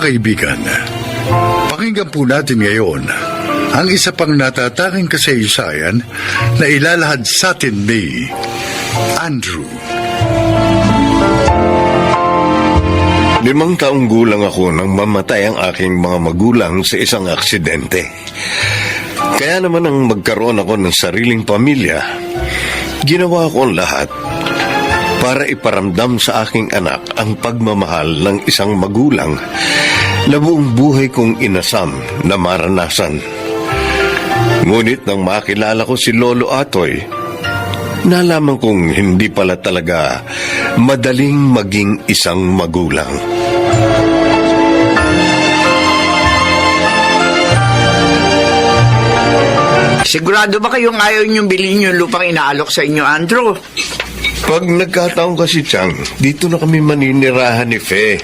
kaibigan, pakinggan po natin ngayon ang isa pang natatanging kasaysayan na ilalahad sa atin ni Andrew. 5 taong gulang ako nang mamatay ang aking mga magulang sa isang aksidente. Kaya naman nang magkaroon ako ng sariling pamilya, ginawa ko ang lahat para iparamdam sa aking anak ang pagmamahal ng isang magulang na buong buhay kong inasam na maranasan. Ngunit nang makilala ko si Lolo Atoy, nalaman kong hindi pala talaga madaling maging isang magulang. Sigurado ba kayong ayaw niyong bilhin yung lupang inaalok sa inyo, Andrew? Pag nagkataon kasi, Chang, dito na kami maninirahan ni Fe.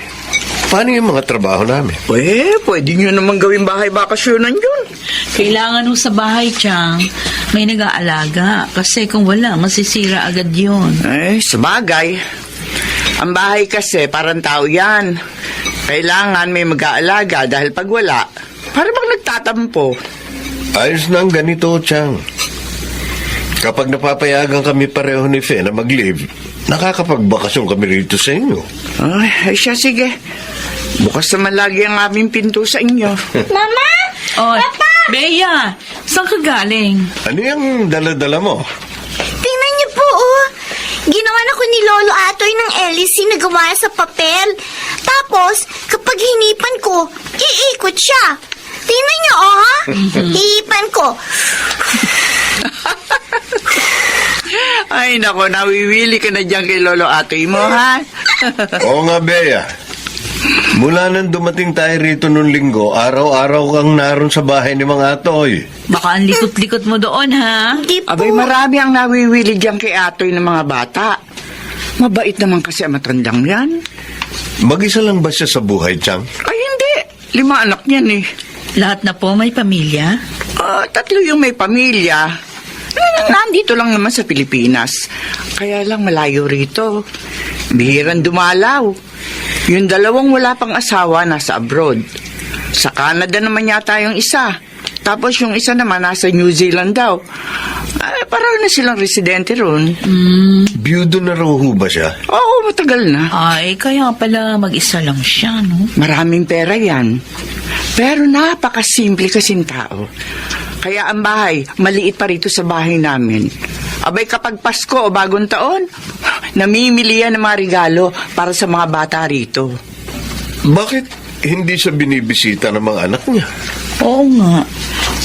Paano yung mga trabaho namin? Pwede nyo naman gawing bahay bakasyonan yun. Kailangan ho sa bahay, Chang, may nag-aalaga. Kasi kung wala, masisira agad yun. Sabagay. Ang bahay kasi, parang tao yan. Kailangan may mag-aalaga dahil pag wala, para bang nagtatampo. Ayos na ang ganito, Chang. Kapag napapayagan kami pareho ni Fe na mag-leave, nakakapagbakasyon kami rito sa inyo. Ay, siya, sige. Bukas naman lagi ang aming pinto sa inyo. Mama! Oh, Papa! Bea, saan ka galing? Ano yung dala-dala mo? Tingnan niyo po, oh. Ginawa na ko ni Lolo Atoy ng LEC na gawa sa papel. Tapos, kapag hinipan ko, iikot siya. Tingnan niyo, oh, ha? Hihipan ko. Ay, nako, nawiwili ka na dyan kay Lolo Atoy mo, ha? Oo nga, Bea. Mula nang dumating tayo rito nung linggo, araw-araw kang naroon sa bahay ni mga Atoy. Baka ang likot-likot mo doon, ha? Di po. Abay, marami ang nawiwili dyan kay Atoy ng mga bata. Mabait naman kasi ang matandang yan. Mag-isa lang ba siya sa buhay, Chang? Ay, hindi. 5 anak niyan, eh. Lahat na po may pamilya? 3 yung may pamilya. Nandito lang naman sa Pilipinas. Kaya lang malayo rito. Bihirang dumalaw. Yung 2 wala pang asawa nasa abroad. Sa Canada naman yata yung isa. Tapos yung isa naman nasa New Zealand daw. Parang na silang residente ron. Biyudo na raw ho ba siya? Oo, matagal na. Ay, kaya pala mag-isa lang siya, no? Maraming pera yan. Pero napakasimple kasing tao. Kaya ang bahay, maliit pa rito sa bahay namin. Abay, kapag Pasko o Bagong Taon, namimili yan ng mga regalo para sa mga bata rito. Bakit hindi siya binibisita ng mga anak niya? Oo nga.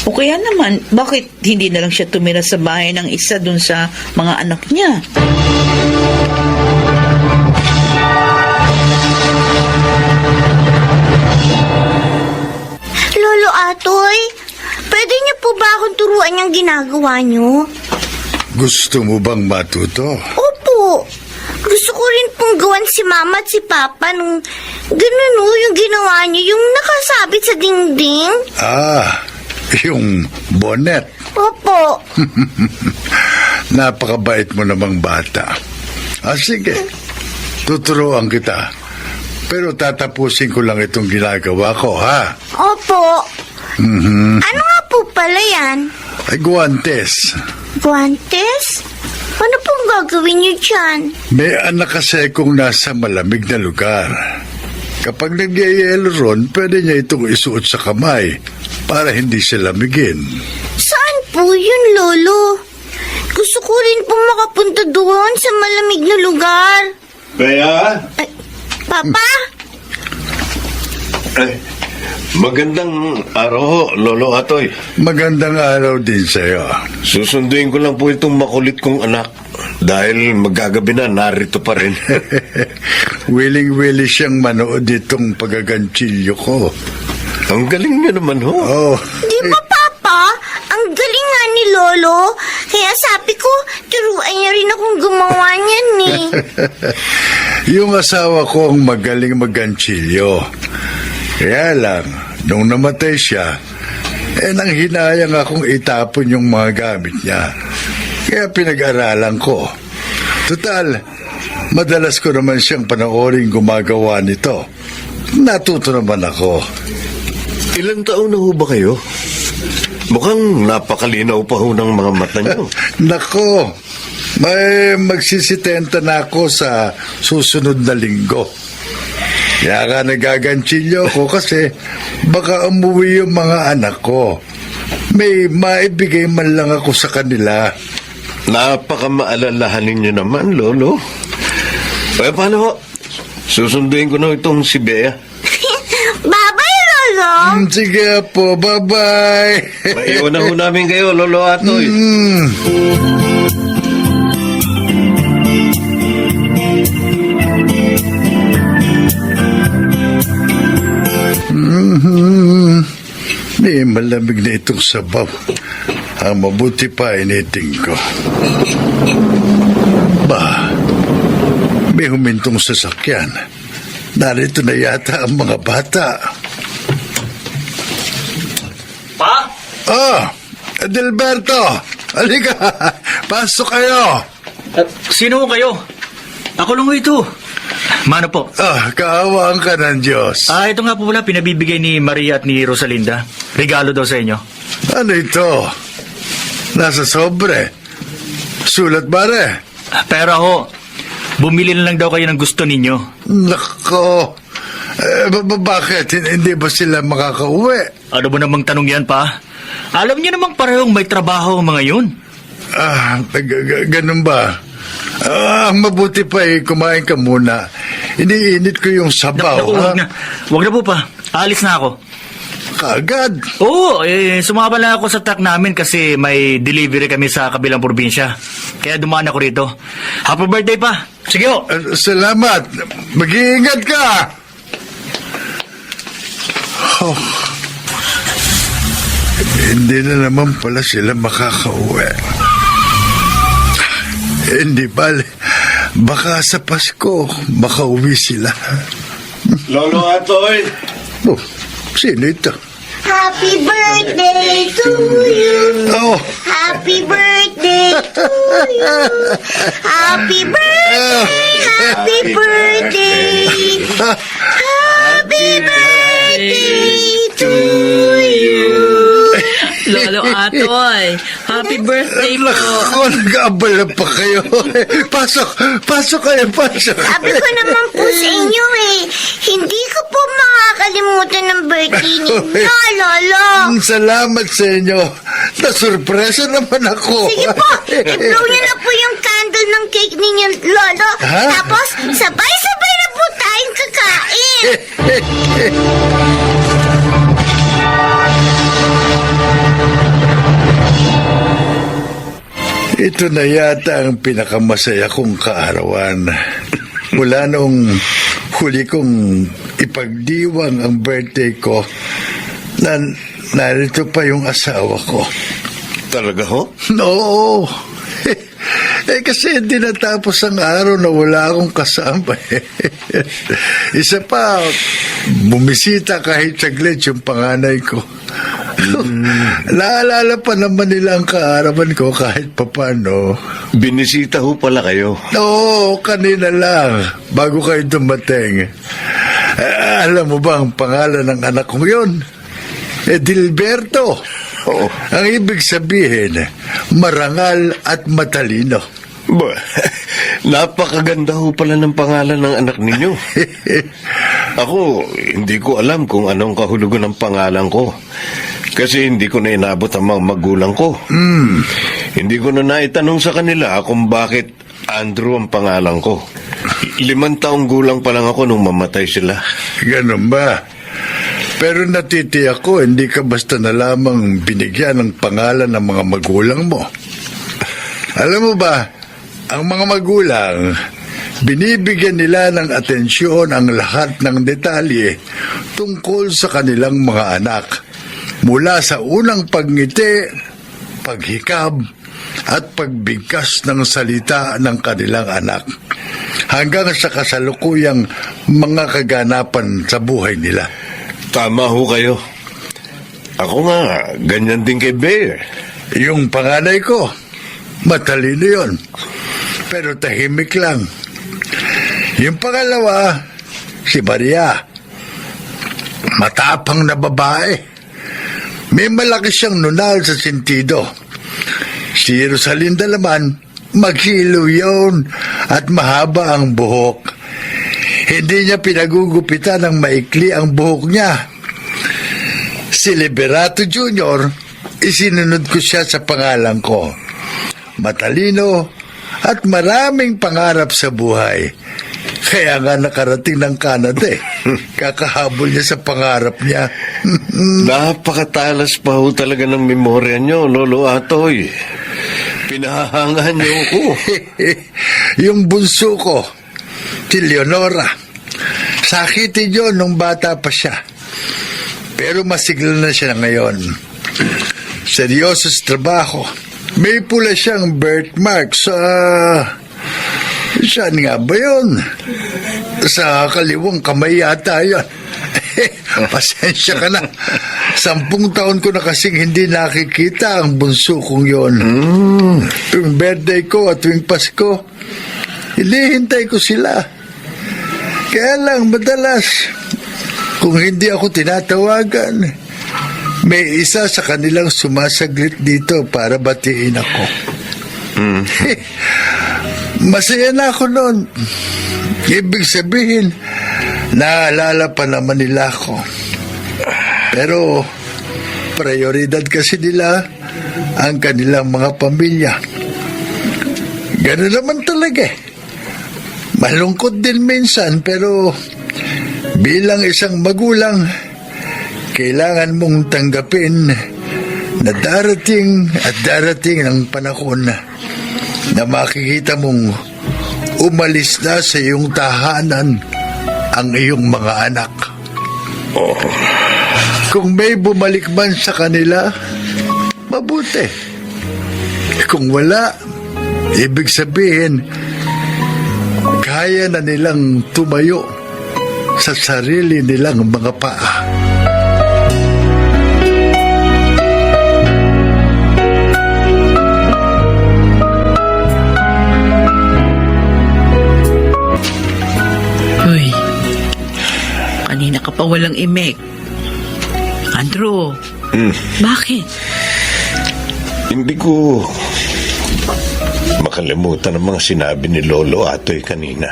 O kaya naman, bakit hindi na lang siya tumira sa bahay ng isa dun sa mga anak niya? Lolo Atoy, pwede niyo po ba akong turuan yung ginagawa niyo? Gusto mo bang matuto? Opo. Gusto ko rin pong gawan si Mama at si Papa nung ganun yung ginawa niyo, yung nakasabit sa dingding. Yung bonnet. Opo. Napakabait mo namang bata. Sige, tuturuan kita. Pero tatapusin ko lang itong ginagawa ko, ha? Opo. Ano nga po pala yan? Ay, guwantes. Guantes? Ano pong gagawin niyo dyan? May anak kasi kung nasa malamig na lugar. Kapag nagyayelo ron, pwede niya itong isuot sa kamay para hindi siya lamigin. Saan po yun, Lolo? Gusto ko rin pong makapunta doon sa malamig na lugar. Bea? Ay, Papa? Magandang araw ho, Lolo Atoy. Magandang araw din sa'yo. Susunduin ko lang po itong makulit kong anak. Dahil magagabi na, narito pa rin. Willing-willing siyang manood itong pagagantsilyo ko. Ang galing niya naman ho. Oh. Di ba, Papa? Ang galing nga ni Lolo. Kaya sabi ko, turuan niya rin akong gumawa niyan eh. Yung asawa ko ang magaling magantsilyo. Kaya lang, nung namatay siya, nang hinayang akong itapon yung mga gamit niya. Kaya pinag-aralan ko. Total, madalas ko naman siyang panoorin gumagawa nito. natuto naman ako. Ilang taon na ho ba kayo? Mukhang napakalinaw pa ho ng mga mata niyo. Nako, may magsisitenta na ako sa susunod na linggo. Kaya ka nagaganchilyo ako kasi baka umuwi yung mga anak ko. May maibigay man lang ako sa kanila. Napakamaalalahanin niyo naman, Lolo. Paano ho? Susunduin ko na itong si Bea. Bye-bye, Lolo. Sige po, bye-bye. Maiwan ho namin kayo, Lolo Atoy. May malamig na itong sabaw. Ang mabuti pa initing ko. May humintong sasakyan. Narito na yata ang mga bata. Pa? Adelberto! Halika! Pasok kayo! Sino ho kayo? Ako lang ho ito. Mano po? Kaawaan ka ng Diyos. Ito nga po pala pinabibigay ni Maria at ni Rosalinda. Regalo daw sa inyo. Ano ito? Nasa sobre. Sulat bare. Pera ho. Bumili na lang daw kayo ng gusto ninyo. Nako. Bakit? Hindi ba sila makakauwi? Ano ba namang tanong yan, pa? Alam niyo namang parehong may trabaho ang mga yun. Ganun ba? Mabuti pa kumain ka muna. Iniinit ko yung sabaw. Wag na po pa. Alis na ako. Kaagad? Oo, sumama lang ako sa truck namin kasi may delivery kami sa kabilang probinsya. Kaya dumaan ako rito. Happy birthday pa. Sige ho. Salamat. Mag-iingat ka. Hindi na naman pala sila makakauwi. Hindi bale. Baka sa Pasko makauwi sila. Lolo Atoy! Sino ito? Happy birthday to you. Happy birthday to you. Happy birthday, happy birthday. Happy birthday to you. Lolo Atoy, happy birthday po. Naku, nag-aabala pa kayo. Pasok kayo. Sabi ko naman po sa inyo hindi ko po makakalimutan ng birthday ninyo, Lolo. Salamat sa inyo. Nasurpresa naman ako. Sige po, i-blow niyo na po yung candle ng cake ninyo, Lolo. Ha? Tapos, sabay-sabay na po tayong kakain. Ito na yata ang pinakamasaya kong kaarawan. Mula nung huli kong ipagdiwang ang birthday ko, narito pa yung asawa ko. Talaga ho? Oo. Kasi hindi natapos ang araw na wala akong kasama. Isa pa, bumisita kahit saglit yung panganay ko. Naalala pa naman nila ang kaarawan ko kahit papano. Binisita ho pala kayo. Oo, kanina lang, bago kayo dumating. Alam mo ba ang pangalan ng anak ko yun? Edilberto. Oo. Ang ibig sabihin, marangal at matalino. Napakaganda ho pala ng pangalan ng anak ninyo. Ako, hindi ko alam kung anong kahulugan ng pangalan ko. Kasi hindi ko na inabot ang mga magulang ko. Hindi ko na naitanong sa kanila kung bakit Andrew ang pangalan ko. 5 taong gulang pa lang ako nung mamatay sila. Ganun ba? Pero natitiyak ko, hindi ka basta na lamang binigyan ng pangalan ng mga magulang mo. Alam mo ba, ang mga magulang, binibigyan nila ng atensyon ang lahat ng detalye tungkol sa kanilang mga anak. Mula sa unang pagngiti, paghikab, at pagbigkas ng salita ng kanilang anak, hanggang sa kasalukuyang mga kaganapan sa buhay nila. Tama ho kayo. Ako nga, ganyan din kay Bear. Yung panganay ko, matalino yun, pero tahimik lang. Yung pangalawa, si Maria, Matapang na babae. May malaki siyang nunal sa sentido. Si Rosalinda naman, maghilo yun at mahaba ang buhok. Hindi niya pinagugupitan ng maikli ang buhok niya. Si Liberato Jr., isinunod ko siya sa pangalan ko. Matalino at maraming pangarap sa buhay. Kaya nga nakarating ng Canada eh. Kakahabol niya sa pangarap niya. Napakatalas pa ho talaga ng memorya nyo, Lolo Atoy. Pinahahangahan niyo ako. Yung bunso ko, si Leonora. Sakitin yun nung bata pa siya. Pero masigla na siya ngayon. Seryoso sa trabaho. May pula siyang birthmark sa... Saan nga ba yun? Sa kaliwang kamay yata yun. Pasensya ka na. 10 taon ko na kasing hindi nakikita ang bunso kong yun. Tuwing birthday ko at tuwing Pasko, hinihintay ko sila. Kaya lang madalas, kung hindi ako tinatawagan, may isa sa kanilang sumasaglit dito para batiin ako. Masaya na ako noon. Ibig sabihin, naalala pa naman nila ako. Pero, prioridad kasi nila ang kanilang mga pamilya. Ganun naman talaga eh. Malungkot din minsan, pero bilang isang magulang, kailangan mong tanggapin na darating at darating ang panahon na makikita mong umalis na sa iyong tahanan ang iyong mga anak. Kung may bumalik man sa kanila, mabuti. Kung wala, ibig sabihin, kaya na nilang tumayo sa sarili nilang mga paa. Uy, kanina ka pa walang imek. Andrew, bakit? Hindi ko makalimutan ang mga sinabi ni Lolo Atoy kanina.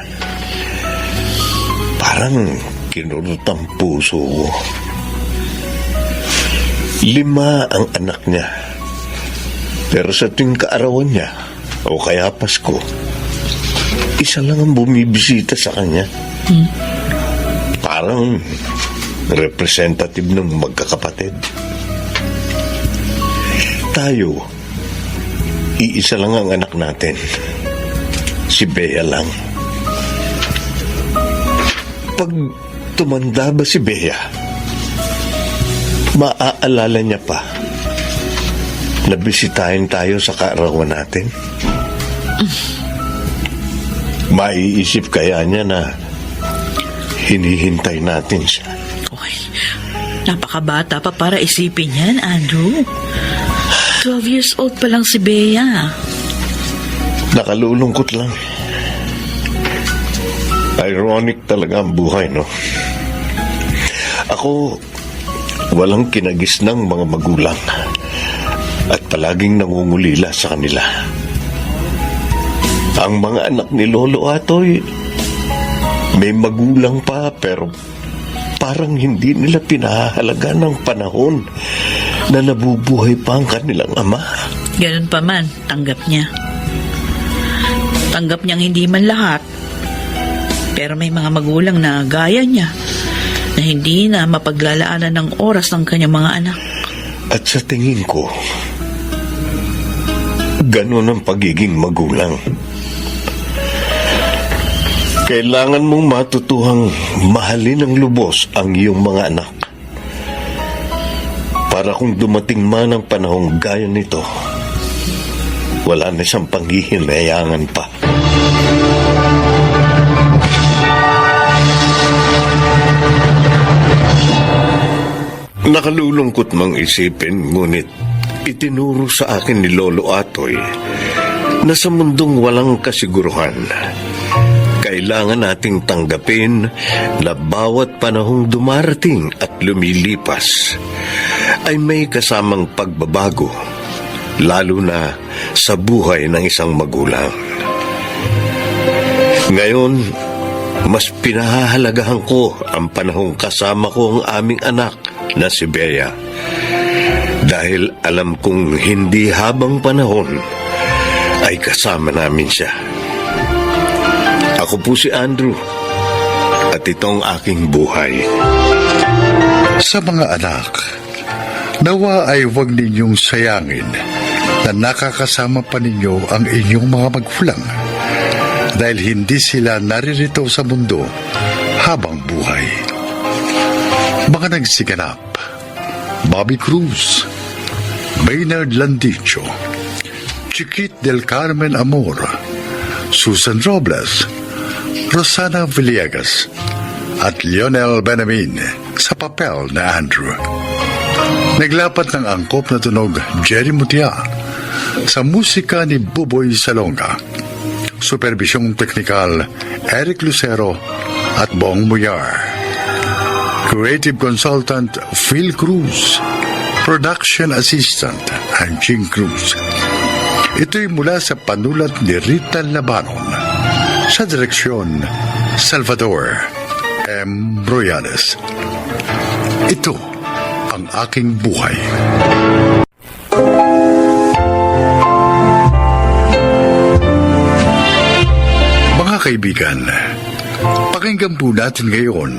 Parang kinurot ang puso ko. 5 ang anak niya. Pero sa tuwing kaarawan niya, o kaya Pasko, isa lang ang bumibisita sa kanya. Parang representative ng magkakapatid. Tayo, iisa lang ang anak natin. Si Bea lang. Pag tumanda ba si Bea, maaalala niya pa na bisitahin tayo sa kaarawan natin? Maiisip kaya niya na hinihintay natin siya? Uy, napakabata pa para isipin yan, Andrew. 12 years old pa lang si Bea. Nakalulungkot lang. Ironic talaga ang buhay, no? Ako, walang kinagis ng mga magulang at palaging nangungulila sa kanila. Ang mga anak ni Lolo Atoy, may magulang pa pero parang hindi nila pinahalaga ng panahon na nabubuhay pa ang kanilang ama. Ganun pa man, tanggap niya. Tanggap niyang hindi man lahat. Pero may mga magulang na gaya niya na hindi na mapaglalaanan ng oras ng kanyang mga anak. At sa tingin ko, ganun ang pagiging magulang. Kailangan mong matutuhang mahalin ng lubos ang iyong mga anak. Para kung dumating man ang panahong gaya nito, wala na siyang panghihinayangan pa. Nakalulungkot mang isipin, ngunit itinuro sa akin ni Lolo Atoy na sa mundong walang kasiguruhan, kailangan nating tanggapin na bawat panahong dumarating at lumilipas ay may kasamang pagbabago, lalo na sa buhay ng isang magulang. Ngayon, mas pinahahalagahan ko ang panahong kasama ko ang aming anak na si Bea. Dahil alam kong hindi habang panahon ay kasama namin siya. Ako po si Andrew at itong aking buhay. Sa mga anak, nawa ay huwag ninyong sayangin na nakakasama pa ninyo ang inyong mga magulang dahil hindi sila naririto sa mundo habang buhay. Mga nagsiganap: Bobby Cruz, Maynard Landicho, Chiquit del Carmen Amor, Susan Robles, Rosana Villegas, at Lionel Benamin sa papel na Andrew. Naglapat ng angkop na tunog Jerry Mutia, sa musika ni Buboy Salonga. Supervisyong teknikal Eric Lucero at Bong Muyar. Creative Consultant Phil Cruz. Production Assistant Anjing Cruz. Ito'y mula sa panulat ni Rita Labanon. Sa direksyon Salvador M. Royales. Ito ang aking buhay. Mga kaibigan, pakinggan po natin ngayon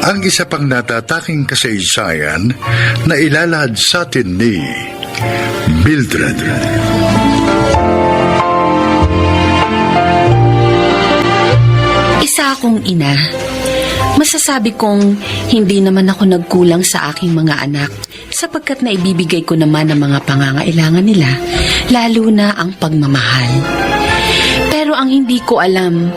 ang isa pang natataking kasaysayan na ilalahad sa atin ni Mildred. Isa akong ina. Masasabi kong hindi naman ako nagkulang sa aking mga anak sapagkat naibibigay ko naman ang mga pangangailangan nila, lalo na ang pagmamahal. Pero ang hindi ko alam,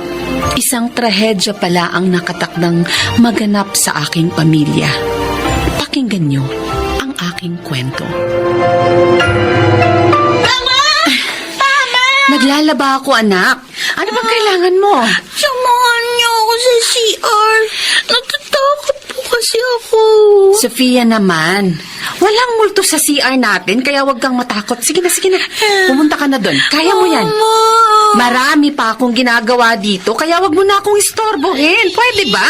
isang trahedya pala ang nakatakdang maganap sa aking pamilya. Pakinggan niyo ang aking kwento. Mama! Mama! Naglalaba ako, anak. Ano bang kailangan mo? Samahan niyo ako sa CR. Natatakot po kasi ako. Sofia naman, walang multo sa CR natin, kaya wag kang matakot. Sige na, sige na. Pumunta ka na doon. Kaya mo yan. Marami pa akong ginagawa dito, kaya wag mo na akong istorbohin. Pwede ba?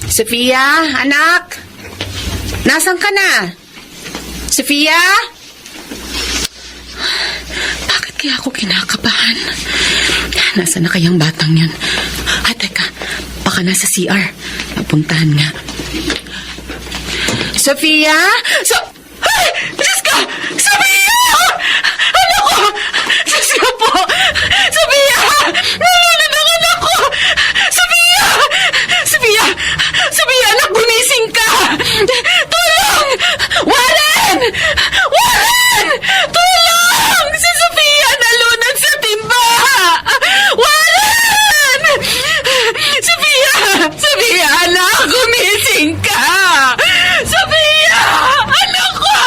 Sofia, anak. Nasaan ka na? Sofia? Bakit kaya ako kinakabahan? Nasaan na kayang batang yan? Teka, baka nasa CR. Napuntahan nga. Sofia? Ay! Diyos ka! Sofia! Anak ko! Diyos ka po! Sofia! Nalulun ang anak ko! Sofia! Sofia! Sofia, anak, gumising ka! Tulong! Warren! Warren! Tulong! Si Sofia nalunod sa timba! Warren! Sofia! Sofia, anak, gumising ka! Sofia! Anak ko!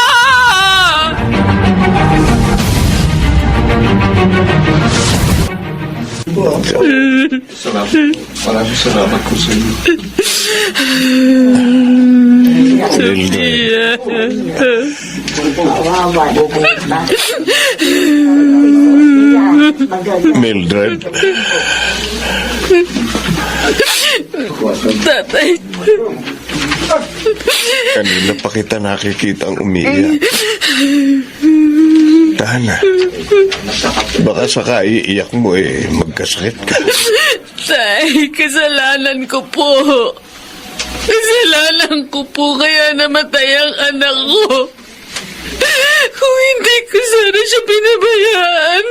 Maraming salamat po sa iyo. Mildred. Tatay. Kanina pa kita nakikita ang umiiyak. Tana. Baka saka iiyak mo magkasakit ka. Tay, kasalanan ko po. Kasalanan ko po kaya namatay ang anak ko. Kung hindi ko sana siya pinabayaan,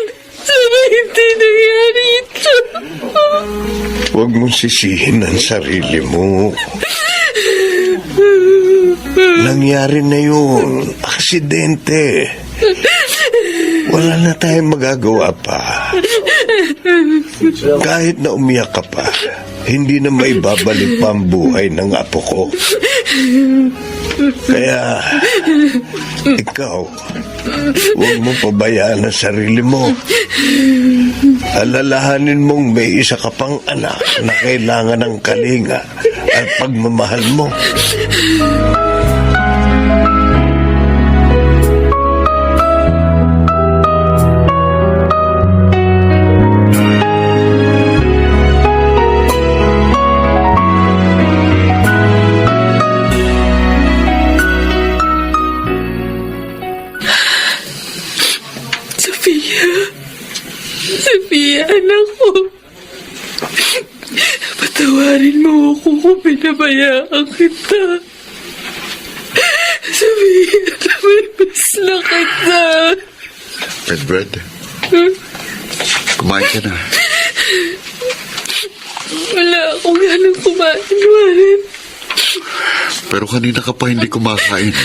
sana hindi nangyari ito. Huwag mong sisihin ang sarili mo. Nangyari na yun. Aksidente. Wala na tayong magagawa pa. Kahit na umiyak ka pa, hindi na maibabalik pa ang buhay ng apo ko. Kaya, ikaw, huwag mo pabayaan ang sarili mo. Alalahanin mong may isa ka pang anak na kailangan ng kalinga at pagmamahal mo. Sophia, anak ko. Patawarin mo ako kung pinabayaan kita. Sophia, namimiss na kita. Edward, kumain ka na. Wala akong ganang kumain, Warren. Pero kanina ka pa hindi kumakain.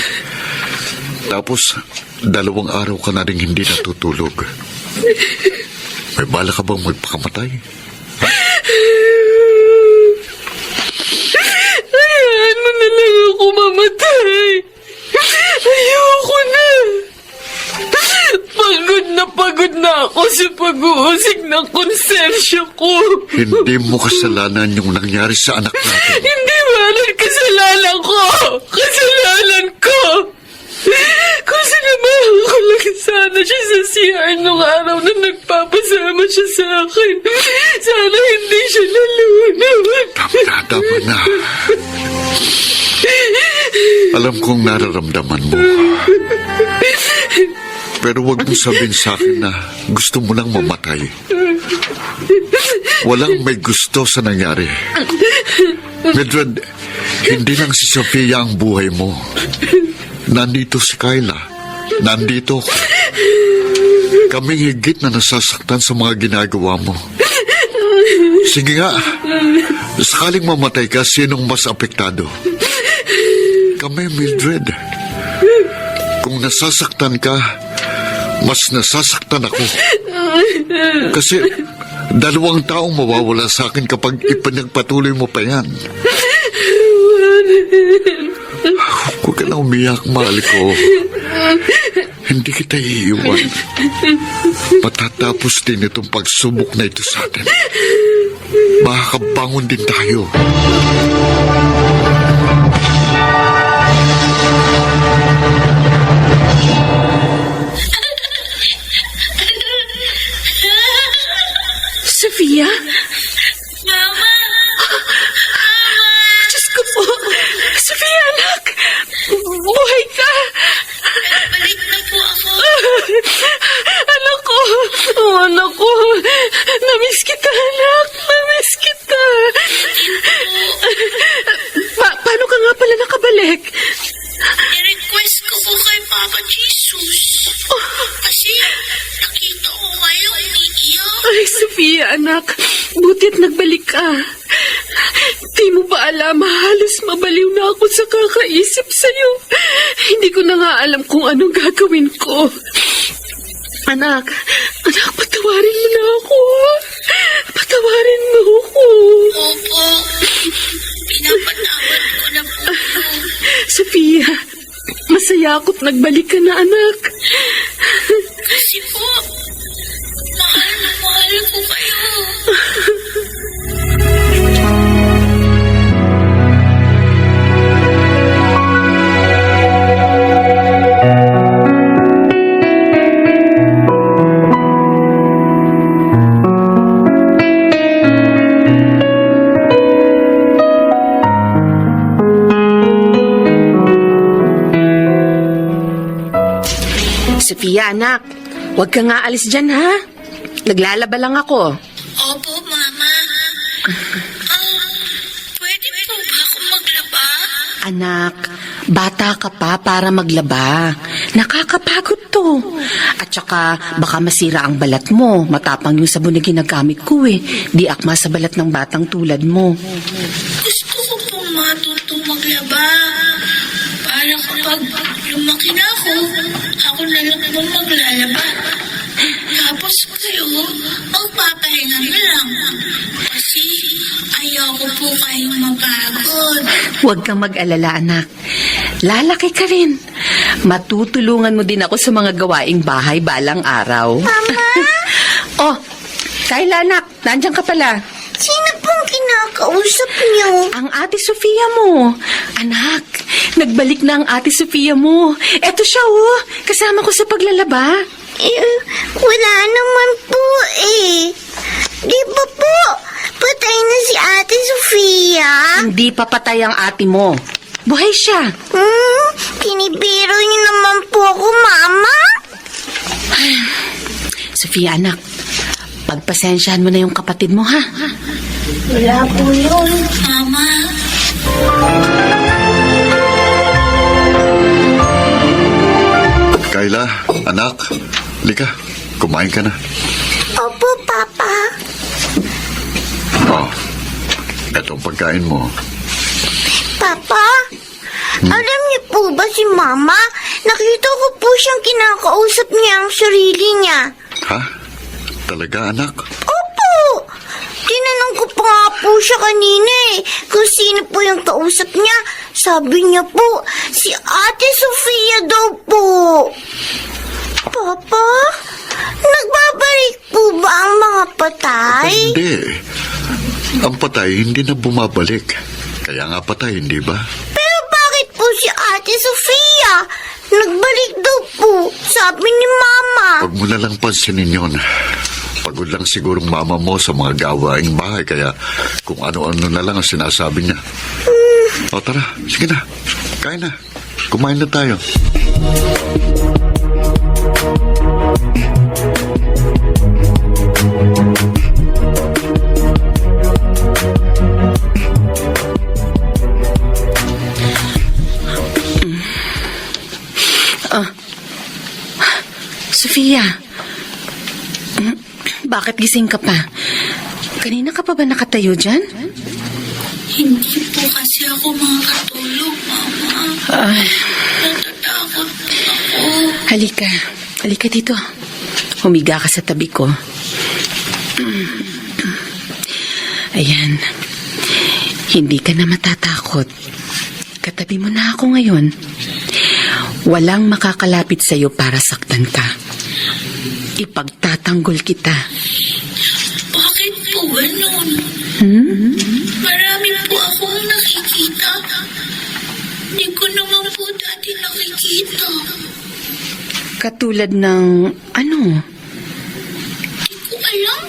Tapos, 2 araw ka na rin hindi natutulog. May bala ka bang magpakamatay? Hayaan mo na lang ako mamatay. Ayoko na. Pagod na ako sa pag-uusig ng konsensya ko. Hindi mo kasalanan yung nangyari sa anak natin. Hindi Warren, kasalanan ko. Kasalanan ko. Kung sinamahan ko lang sana siya sa CR nung araw na nagpapasama siya sa akin, sana hindi siya nalunod. Tama na. Alam kong nararamdaman mo. Pero wag mong sabihin sa akin na gusto mo lang mamatay. Walang may gusto sa nangyari. Mildred, hindi lang si Sophia ang buhay mo. Nandito si Kyla. Nandito ako. Kaming higit na nasasaktan sa mga ginagawa mo. Sige nga, sakaling mamatay ka, sinong mas apektado? Kami, Mildred. Kung nasasaktan ka, mas nasasaktan ako. Kasi 2 taong mawawala sa akin kapag ipinagpatuloy mo pa yan. Huwag ka na umiyak, mahal ko. Hindi kita iiwan. Matatapos din itong pagsubok na ito sa atin. Makakabangon din tayo. Sophia? Mama! Diyos ko po. Sophia, anak. Buhay ka. Balik na po ako. Anak ko. Oh, anak ko. Namiss kita, anak. Namiss kita. Paano ka nga pala nakabalik? I-request ko po kay Papa Jesus. Kasi nakita ko kayo umiiyak. Ay, Sophia, anak. Buti't nagbalik ka. Di mo ba alam, halos mabaliw na ako sa kakaisip sa'yo. Hindi ko na nga alam kung anong gagawin ko. Anak, patawarin mo na ako. Patawarin mo ako. Opo. Pinapatawad ko na po. Sophia, masaya ako't nagbalik ka na, anak. Kasi po, mahal ko kayo. Sophia, anak, huwag ka nga alis dyan, ha? Naglalaba lang ako. Opo, Mama. Pwede po ba ako maglaba? Anak, bata ka pa para maglaba. Nakakapagod to. At saka, baka masira ang balat mo. Matapang yung sabon na ginagamit ko eh. Di akma sa balat ng batang tulad mo. Gusto ko pong matutong maglaba. Para kapag lumaki na ako na lang po maglalaba. Tapos kayo, magpapahinga na lang. Kasi ayaw ko po po kayong mapagod. Huwag kang mag-alala, anak. Lalaki ka rin. Matutulungan mo din ako sa mga gawaing bahay balang araw. Mama? Oh, Kayla, anak. Nandiyan ka pala. Sino pong kinakausap niyo? Ang ate Sofia mo. Anak, nagbalik na ang ate Sofia mo. Eto siya, oh. Kasama ko sa paglalaba. Wala naman po eh. Di ba po, patay na si Ate Sofia? Hindi pa patay ang ate mo. Buhay siya. Kinibiro niyo naman po ako, Mama. Sofia, anak. Pagpasensyahan mo na yung kapatid mo, ha? Wala po yun. Mama, Kayla, anak, lika, kumain ka na. Opo, Papa. Oh, etong pagkain mo. Papa, alam niyo po ba si Mama? Nakita ko po siyang kinakausap niya ang sarili niya. Ha? Talaga, anak? Opo! Tinanong ko pa nga po siya kanina kung sino po yung kausap niya. Sabi niya po, si Ate Sofia daw po. Papa, nagbabalik po ba ang mga patay? Hindi. Ang patay hindi na bumabalik. Kaya nga patay, hindi ba? Pero bakit po si Ate Sofia? Nagbalik daw po, sabi ni Mama. Huwag mo na lang pansinin yun. Pagod lang sigurong mama mo sa mga gawaing bahay, kaya kung ano-ano na lang ang sinasabi niya. O tara, sige na. Kain na. Kumain na tayo. Sofia, bakit gising ka pa? Kanina ka pa ba nakatayo dyan? hindi po kasi ako makakatulog, Mama. Natatakot ako. Halika. Halika dito. Humiga ka sa tabi ko. Ayan. Hindi ka na matatakot. Katabi mo na ako ngayon. Walang makakalapit sa'yo para saktan ka. Ipagtatanggol kita. Bakit po ganun? Marami po akong nakikita. Hindi ko naman po dati nakikita. Katulad ng ano? Hindi ko alam.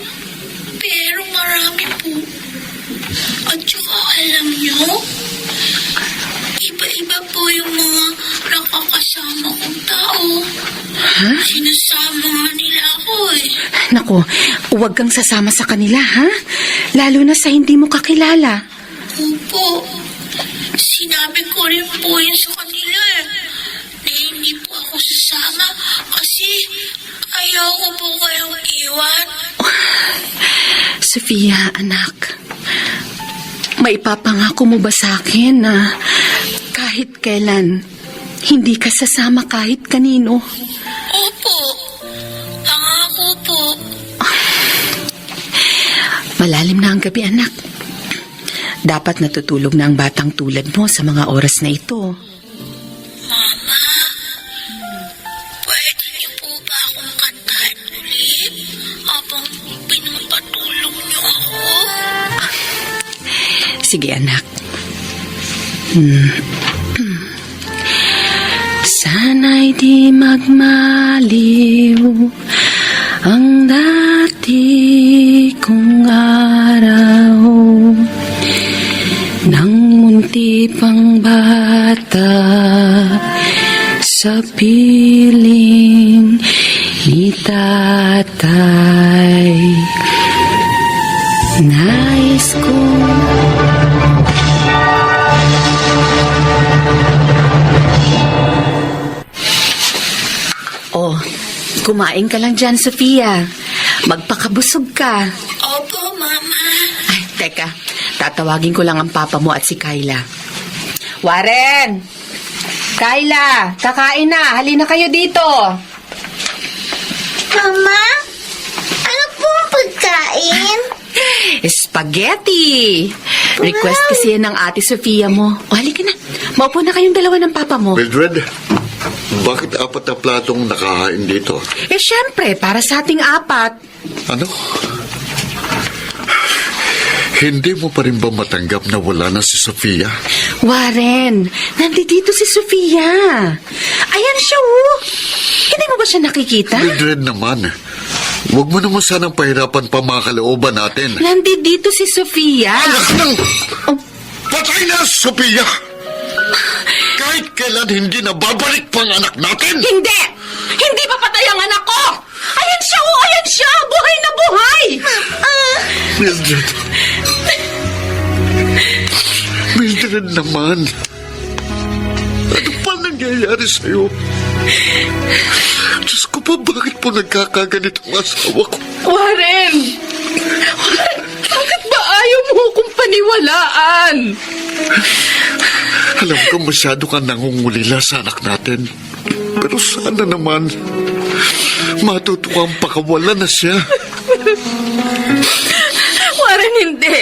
Pero marami po. At saka alam nyo, iba-iba po yung mga nakakasama kong tao. Sinasama nga nila ako eh. Naku, huwag kang sasama sa kanila, ha? Lalo na sa hindi mo kakilala. Opo. Sinabi ko rin po yun sa kanila eh. Na hindi po ako sasama kasi ayaw ko po kayong iwan. Sofia, anak, maipapangako mo ba sa akin na kahit kailan hindi ka sasama kahit kanino? Opo. Pangako po. Malalim na ang gabi, anak. Dapat natutulog na ang batang tulad mo sa mga oras na ito. Mama, pwede niyo po ba akong kantahan ulit habang pinapatulog niyo ako? Sige, anak. Sana'y di magmaliw ang dati kong araw nang munti pang bata sa piling ni tatay. Nais kong Oh, kumain ka lang dyan, Sofia. Magpakabusog ka. Opo, Mama. Ay, teka. Tatawagin ko lang ang papa mo at si Kayla. Warren! Kayla! Kakain na! Halina kayo dito! Mama, ano po ang pagkain? Spaghetti! Request kasi yan ng ate Sofia mo. O, halika na. Maupo na kayong dalawa ng papa mo. Mildred, bakit 4 na platong nakahain dito? Eh, syempre, para sa ating 4. Ano? Hindi mo pa rin ba matanggap na wala na si Sofia? Warren, nandito si Sofia. Ayan siya, oh. Hindi mo ba siya nakikita? Mildred naman, huwag mo naman sanang pahirapan pa mga kalooban natin. Nandito si Sofia. Anak ng... Oh. Patay na, Sofia! Kahit kailan hindi na babalik pang anak natin! Hindi! Hindi pa patay ang anak ko! Ayan siya, oh! Ayan siya! Buhay na buhay! Mildred. Mildred naman. Ano pa nangyayari sa'yo? Diyos ko pa, bakit po nagkakaganito ang asawa ko? Warren! Bakit ba ayaw mo akong paniwalaan? Alam ko masyado ka nangungulila sa anak natin. Pero sana naman matutukang pakawalan na siya. Warren, hindi.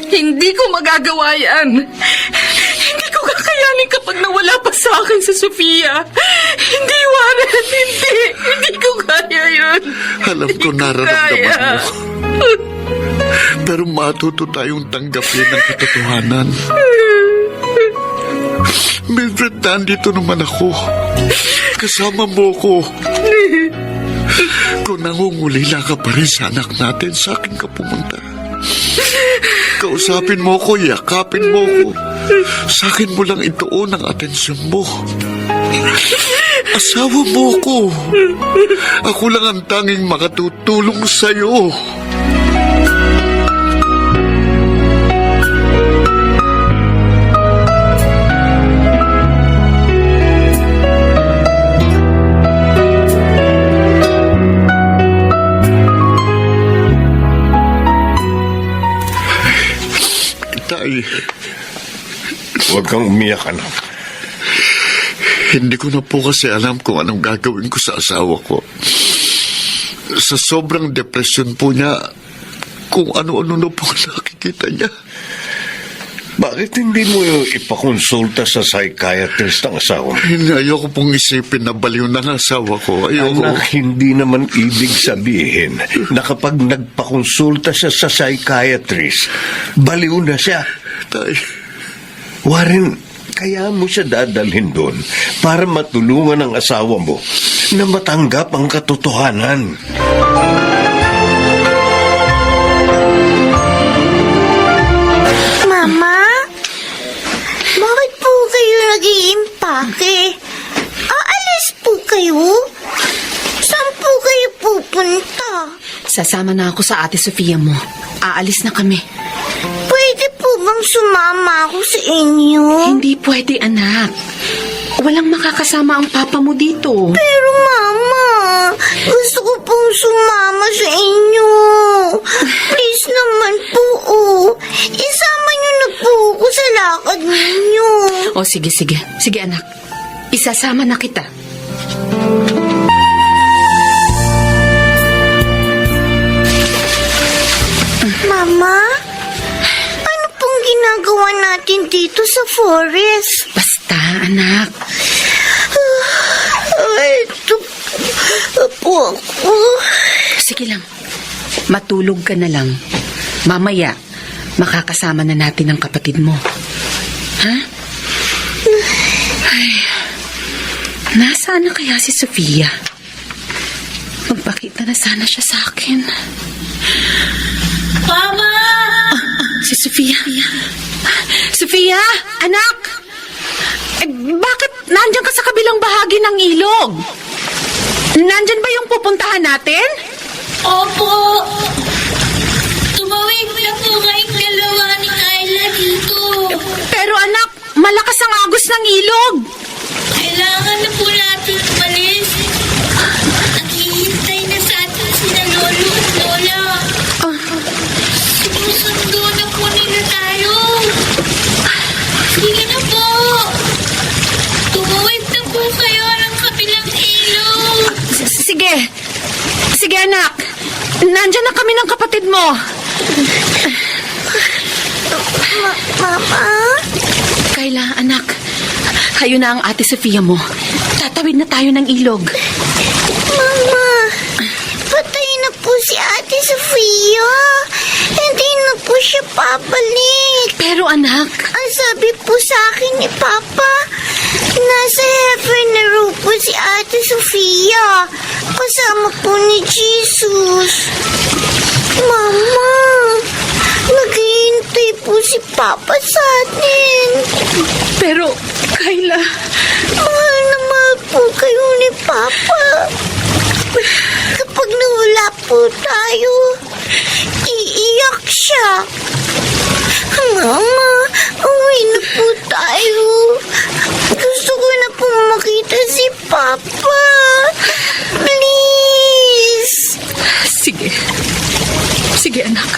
Hindi ko magagawa yan. Hindi ko kakayanin kapag nawala pa sa akin si Sofia. Hindi, Warren, hindi. Hindi ko kaya yun. Alam ko nararamdaman mo. Pero matuto tayong tanggapin ang katotohanan. Mildred, nandito naman ako. Kasama mo ko. Kung nangungulila ka pa rin sa anak natin, sa akin ka pumunta. Kausapin mo ko, yakapin mo ko. Sa akin mo lang ituon ang atensyon mo. Asawa mo ko. Ako lang ang tanging makatutulong sa'yo. Tay, Huwag kang umiyak, anak. hindi ko na po kasi alam kung anong gagawin ko sa asawa ko. Sa sobrang depresyon po niya, kung ano-ano na po nakikita niya. Bakit hindi mo ipakonsulta sa psychiatrist ang asawa mo? Ayoko pong isipin na baliw na ang asawa ko. Ayoko. Anak, hindi naman ibig sabihin na kapag nagpakonsulta siya sa psychiatrist, baliw na siya. Tay, Warren, kaya mo siya dadalhin doon para matulungan ang asawa mo na matanggap ang katotohanan. Mama? Bakit po kayo nag-iimpake? Aalis po kayo? Saan po kayo pupunta? Sasama na ako sa ate Sofia mo. Aalis na kami. Pwede po bang sumama ako sa inyo? Hindi pwede, anak. Walang makakasama ang papa mo dito. Pero Mama, gusto ko pong sumama sa inyo. Please naman po, isama niyo na po ako sa lakad ninyo. O, sige. Sige, anak. Isasama na kita. Mama, ano pong ginagawa natin dito sa forest? Basta, anak. Ito po ako. Sige lang. Matulog ka na lang. Mamaya, makakasama na natin ang kapatid mo. Ha? Ay, nasaan na kaya si Sofia? Magpakita na sana siya sa akin. Mama! Si Sofia. Sofia, anak! Bakit nandyan ka sa kabilang bahagi ng ilog? Nandyan ba yung pupuntahan natin? Opo! Tumawid na po kayong dalawa ni Kyla dito. Pero anak, malakas ang agos ng ilog. Kailangan na po natin umalis. Naghihintay na sa atin sina Lolo at Lola. Sinusundo na po nila tayo. Sige na po. Tumawid na po kayo ng kabilang ilog. Sige. Sige, anak. Nandyan na kami ng kapatid mo. Mama? Kayla, anak. Kayo na ang ate Sofia mo. Tatawid na tayo ng ilog. Mama, patay na po si Ate Sofia. Hindi na po siya pabalik. Pero anak, Ang sabi po sa akin ni Papa, nasa heaven na raw po si Ate Sofia. Kasama po ni Jesus. Mama, naghihintay po si Papa sa atin. pero Kayla, Mahal na mahal po kayo ni Papa. Kapag nawala po tayo, iiyak siya. Mama, uwi na po tayo. Gusto ko na po makita si Papa. Please. sige. Sige anak.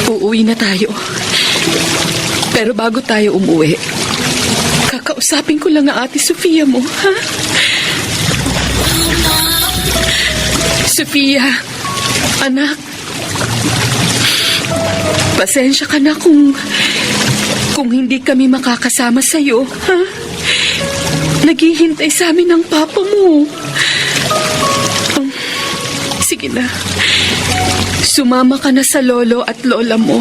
Uuwi na tayo. Pero bago tayo umuwi, kakausapin ko lang ang ate Sofia mo, ha? Sofia, anak. Pasensya ka na kung hindi kami makakasama sa'yo, ha? Naghihintay sa amin ang papa mo. Sige na. Sumama ka na sa lolo at lola mo.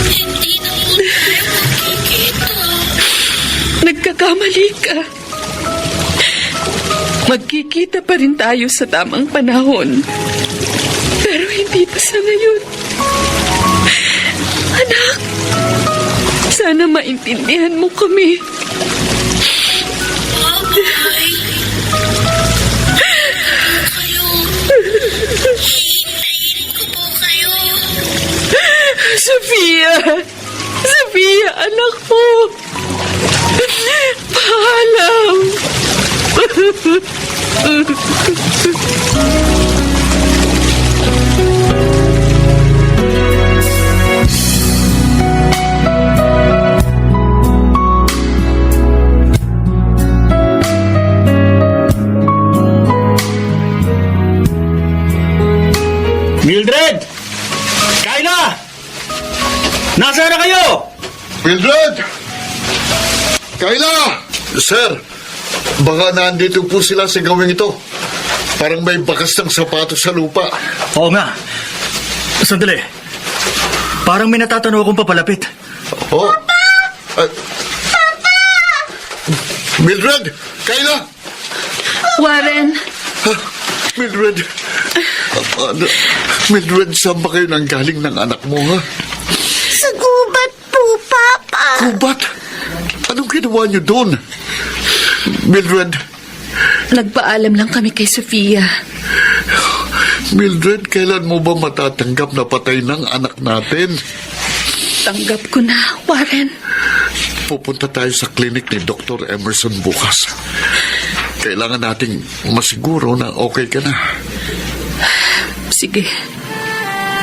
Hindi na po tayo magkikita. Nagkakamali ka. Magkikita pa rin tayo sa tamang panahon. Pero hindi pa sa ngayon. Anak, sana maintindihan mo kami. Bye-bye. Kayo. Hihintayin ko po kayo. Sofia! Sofia, anak ko! Paalam! Mildred! Kayla! Nasaan na kayo? Mildred! Kayla! Sir, baka nandito po sila sa gawing ito. Parang may bakas ng sapatos sa lupa. Oo nga. Sandali. Parang may natatanaw akong papalapit. Oh. Papa! Mildred! Kayla! Warren, Mildred! Mildred, saan ba kayo nanggaling ng anak mo, ha? Sa gubat po, Papa. Kubat! Anong ginawa niyo doon? Mildred! nagpaalam lang kami kay Sofia. Mildred, kailan mo ba matatanggap na patay ng anak natin? Tanggap ko na, Warren. Pupunta tayo sa klinik ni Dr. Emerson bukas. Kailangan nating masiguro na okay ka na. Sige,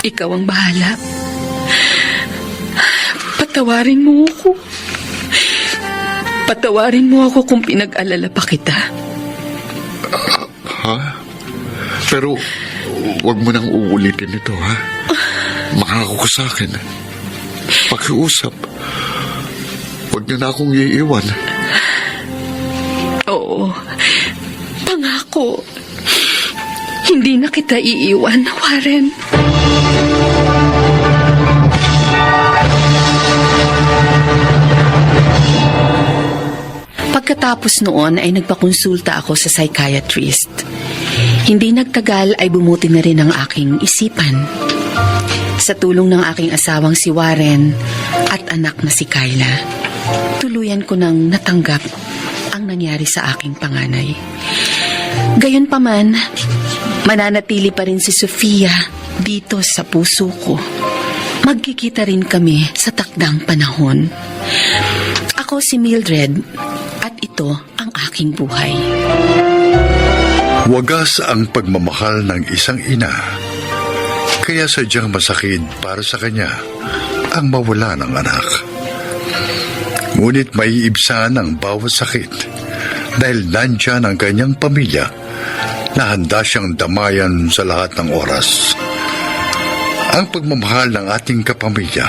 ikaw ang bahala. Patawarin mo ako. Patawarin mo ako kung pinag-alala pa kita. Ha? Pero, huwag mo nang uulitin ito, ha? Makako ka sa akin. Pakiusap. Huwag niyo na akong iiwan. Oo, pangako. Hindi na kita iiwan, Warren. Pagkatapos noon ay nagpakonsulta ako sa psychiatrist. Hindi nagtagal ay bumuti na rin ang aking isipan. Sa tulong ng aking asawang si Warren at anak na si Kayla, tuluyan ko nang natanggap ang nangyari sa aking panganay. Gayunpaman, mananatili pa rin si Sofia dito sa puso ko. Magkikita rin kami sa takdang panahon. Ako si Mildred at ito ang aking buhay. Wagas ang pagmamahal ng isang ina. Kaya sadyang masakit para sa kanya ang mawala ng anak. Ngunit maiibsan ang bawat sakit dahil nandyan ang kanyang pamilya na handa siyang damayan sa lahat ng oras. Ang pagmamahal ng ating kapamilya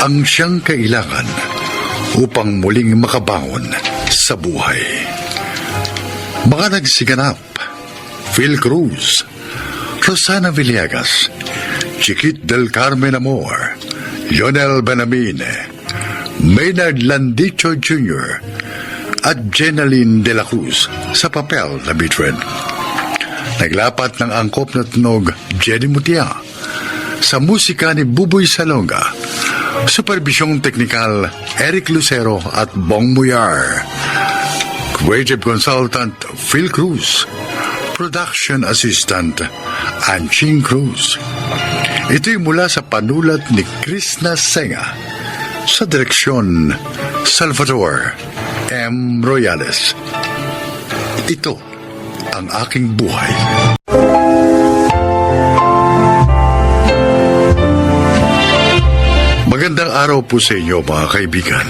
ang siyang kailangan upang muling makabangon sa buhay. Mga nagsiganap: Phil Cruz, Rosana Villegas, Chiquit del Carmen Amor, Lionel Benamine, Maynard Landicho Jr., at Jenaline de la Cruz sa papel na Beatriz. Naglapat ng angkop na tunog Jenny Mutia sa musika ni Buboy Salonga. Superbisyong teknikal Eric Lucero at Bong Muyar. Creative Consultant Phil Cruz. Production Assistant Anching Cruz. Ito'y mula sa panulat ni Krishna Senga. Sa direksyon Salvador M. Royales. Ito ang aking buhay. Magandang araw po sa inyo, mga kaibigan.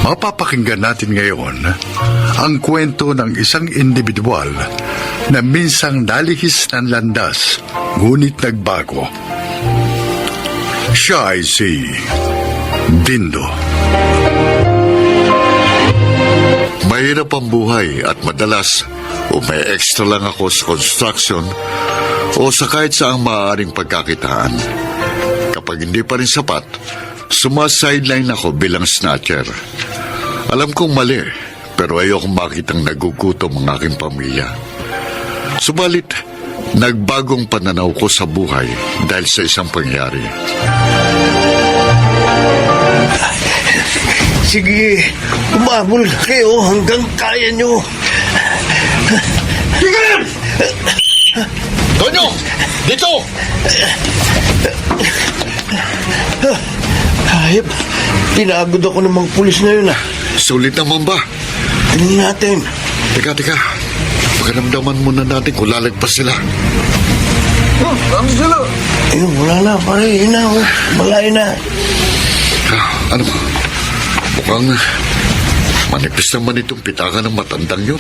Mapapakinggan natin ngayon ang kwento ng isang individual na minsang nalihis ng landas, ngunit nagbago. Siya ay si Dindo. Mahirap ang buhay at madalas may extra lang ako sa construction o sa kahit saang maaaring pagkakitaan. Kapag hindi pa rin sapat, sumasideline ako bilang snatcher. Alam kong mali, pero ayokong makitang nagugutom ang aking pamilya. Subalit, nagbagong pananaw ko sa buhay dahil sa isang pangyari. Sige, umabol kayo hanggang kaya nyo. Tingnan! Tonyo! Dito! Hayop, pinagod ako ng mga pulis na yun. Sulit naman ba? Tingnan natin. Teka. Pakiramdaman muna natin kung lalagpas sila. Ayun, wala na, pare. Yun na, malayo na. Ano ba? Mukhang manipis naman itong pitaka ng matandang yun.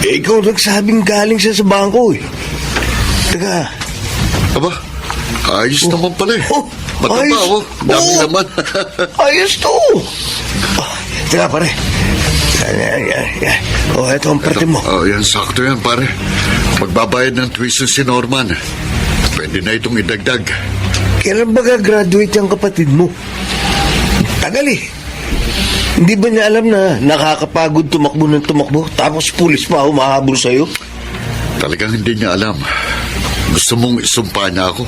Ikaw nagsabing galing siya sa bangko eh. Teka. Aba, ayos naman pala eh. Mataba, ayos. Dami naman. Ayos to. Teka, pare. Yan. Ito ang parte mo. Yan, sakto yan, pare. Magbabayad ng tuition si Norman. Pwede na itong idagdag. Kailan ba graduate yung kapatid mo? Tagal eh. Hindi ba niya alam na nakakapagod tumakbo ng tumakbo tapos pulis pa humahabol sa'yo? Talagang hindi niya alam. Gusto mong isumpa niya ako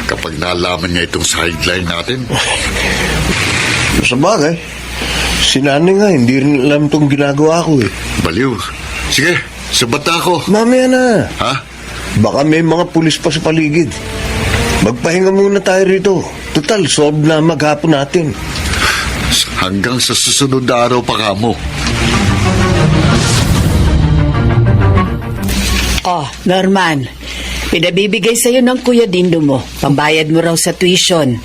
kapag nalaman niya itong sideline natin. Sa bagay, si nanay nga hindi rin alam itong ginagawa ko eh. Baliw. Sige, sabat na ako. Mamaya na. Ha? Baka may mga pulis pa sa paligid. Magpahinga muna tayo rito. Total, solve na maghapon natin. Hanggang sa susunod na araw pa kamo. Oh, Norman, pinabibigay sa'yo ng Kuya Dindo mo. Pambayad mo raw sa tuition.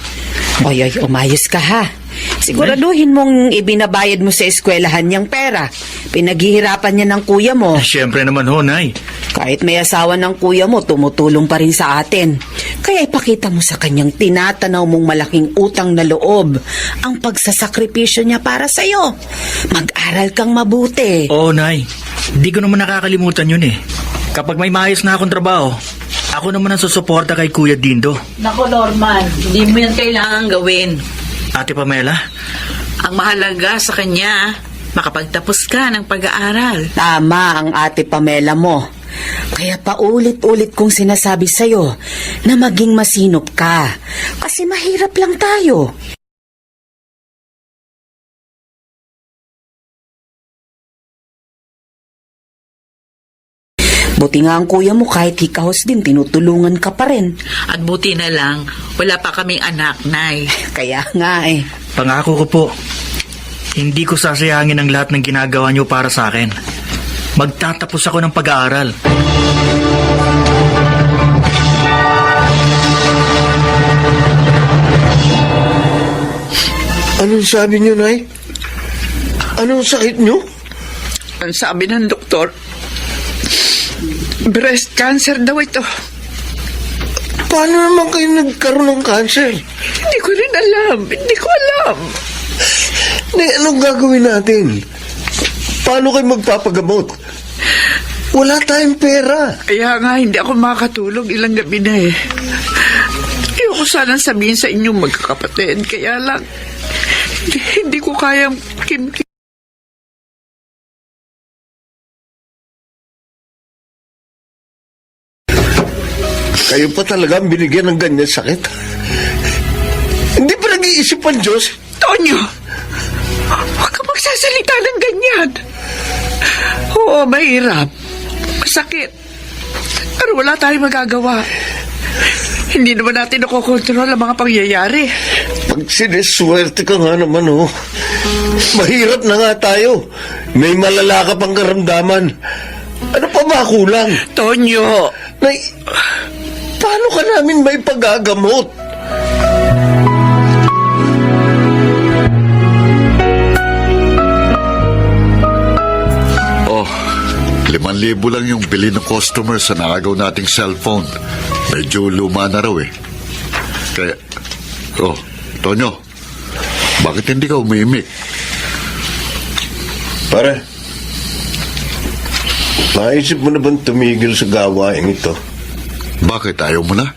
Oy, umayos ka ha. Siguraduhin mong ibinabayad mo sa eskwelahan niyang pera. Pinaghihirapan niya ng kuya mo. Siyempre naman ho, Nay. Kahit may asawa ng kuya mo, tumutulong pa rin sa atin. Kaya ipakita mo sa kanyang tinatanaw mong malaking utang na loob ang pagsasakripisyo niya para sa'yo. Mag-aral kang mabuti. Oo, Nay. Di ko naman nakakalimutan yun eh. Kapag may maayos na akong trabaho, ako naman ang susuporta kay Kuya Dindo. Nako, Norman, hindi mo yan kailangan gawin. Ate Pamela? Ang mahalaga sa kanya, makapagtapos ka ng pag-aaral. Tama ang Ate Pamela mo. Kaya paulit-ulit kong sinasabi sa'yo na maging masinop ka. Kasi mahirap lang tayo. Buti nga ang kuya mo kahit hikahos din, tinutulungan ka pa rin. At buti na lang, wala pa kaming anak, Nay. Kaya nga eh. Pangako ko po, hindi ko sasayangin ang lahat ng ginagawa niyo para sa akin. Magtatapos ako ng pag-aaral. Anong sabi niyo, Nay? Anong sakit niyo? Ang sabi ng doktor, Breast cancer daw ito. Paano naman kayo nagkaroon ng cancer? Hindi ko rin alam. Hindi ko alam. Anong gagawin natin? Paano kayo magpapagamot? Wala tayong pera. Kaya nga, hindi ako makakatulog ilang gabi na eh. Ayoko sanang sabihin sa inyong magkakapatid. Kaya lang, hindi ko kayang kim. Kayo pa talaga ang binigyan ng ganyan sakit? Hindi pa nag-iisip ang Diyos? Tonyo! Huwag ka magsasalita ng ganyan. Oo, mahirap. Masakit. Pero wala tayong magagawa. Hindi naman natin nakokontrol ang mga pangyayari. Pag siniswerte ka nga naman, oh. Mahirap na nga tayo. May malala ka pang karamdaman. Ano pa ba kulang? Tonyo! Paano ka namin may pagagamot? Oh, 5,000 lang yung bili ng customer sa nakagaw nating cellphone. Medyo luma na raw eh. Kaya, Tonyo, bakit hindi ka umiimik? Pare, naisip mo na bang tumigil sa gawain ito? Bakit ayaw mo na?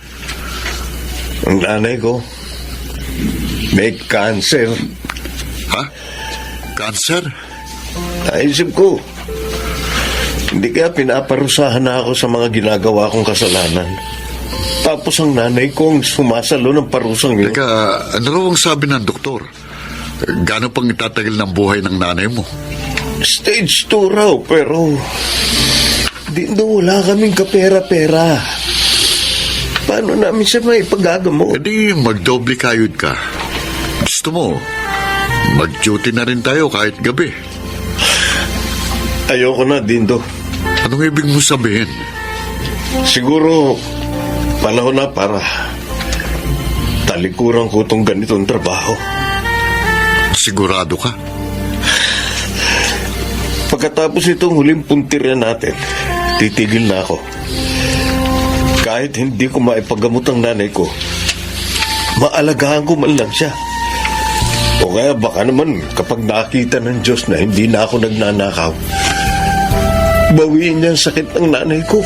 Ang nanay ko, may cancer. Ha? Cancer? Naisip ko, hindi kaya pinaparusahan na ako sa mga ginagawa kong kasalanan. Tapos ang nanay ko ang sumasalo ng parusang yun. Teka, ano raw ang sabi ng doktor? Gano'n pang itatagal ng buhay ng nanay mo? Stage 2 raw, pero wala kaming kapera-pera. Paano namin siya may pagagamot? E di magdoble kayod ka. Gusto mo, mag-duty na rin tayo kahit gabi. Ayoko na, Dindo. Anong ibig mo sabihin? Siguro, panahon na para talikuran ko itong ganitong trabaho. Sigurado ka? Pagkatapos itong huling puntirya natin, titigil na ako. Kahit hindi ko maipagamot ang nanay ko, maalagaan ko man lang siya. O kaya baka naman kapag nakita ng Diyos na hindi na ako nagnanakaw, bawiin niya ang sakit ng nanay ko.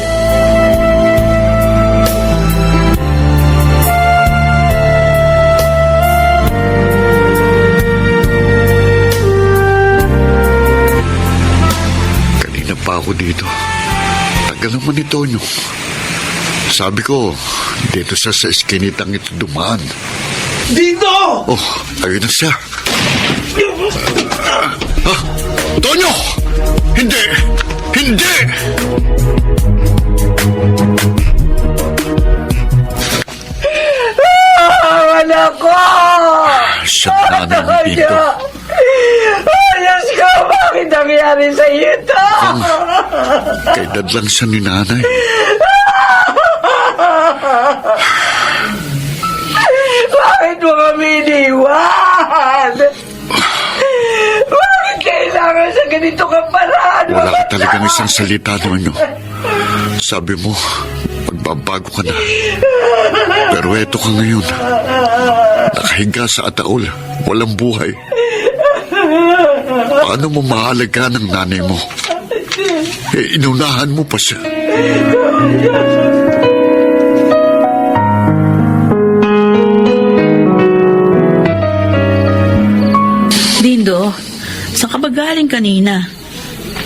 Kanina pa ako dito. Tagal naman ni Tonyo. Sabi ko, dito sa eskinitang ito dumaan. Dito! Oh, ayun na siya. Tonyo! Hindi! Hindi! Anak ko! Siya na ng dito. Diyos ko, bakit nangyari sa iyo ito? Kay dad lang siya ni nanay. Bakit mo kami iniwan? Bakit kailangan sa ganito kang paraan? Wala ka talagang isang salita naman nyo. Sabi mo, magbabago ka na. Pero eto ka ngayon. Nakahiga sa ataol. Walang buhay. Paano mo mahalaga ng nanay mo? Inunahan mo pa siya. Dindo, saan ka ba galing kanina?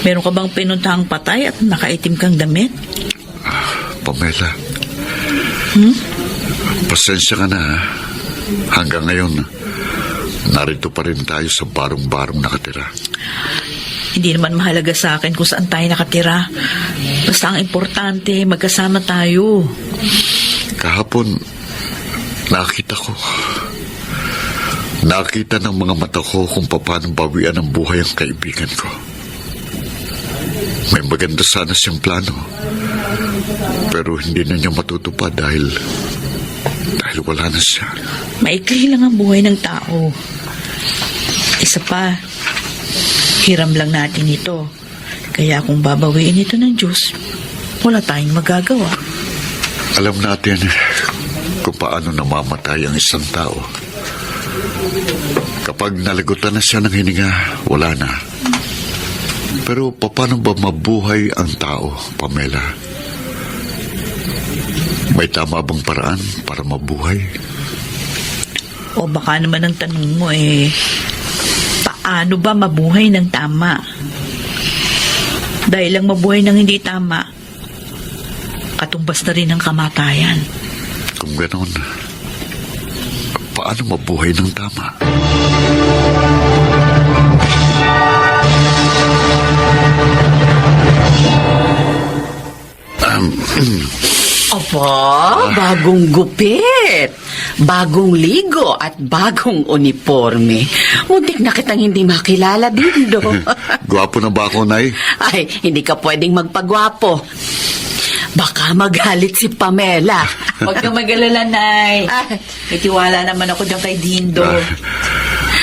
Meron ka bang pinuntahang patay at nakaitim kang damit? Pamela. Pasensya ka na, ha? Hanggang ngayon, narito pa rin tayo sa barong-barong nakatira. Hindi naman mahalaga sa akin kung saan tayo nakatira. Basta ang importante, magkasama tayo. Kahapon, nakita ng mga mata ko kung paano bawian ng buhay ang kaibigan ko. May maganda sana siyang plano. Pero hindi na niya matutupad dahil wala na siya. Maikli lang ang buhay ng tao. Isa pa, hiram lang natin ito. Kaya kung babawiin ito ng Diyos, wala tayong magagawa. Alam natin kung paano namamatay ang isang tao. Kapag nalagutan na siya ng hininga, wala na. Pero paano ba mabuhay ang tao, Pamela? May tama bang paraan para mabuhay? O baka naman ang tanong mo paano ba mabuhay ng tama? Dahil lang mabuhay ng hindi tama, katumbas na rin ang kamatayan. Kung ganon, paano mabuhay ng tama? Aba, bagong gupit, bagong ligo at bagong uniforme. Muntik na kitang hindi makilala, Dindo. Gwapo na ba ako, Nay? Ay, hindi ka pwedeng magpagwapo. Baka magalit si Pamela. Huwag kang mag-alala, Nay. May tiwala naman ako dyan kay Dindo.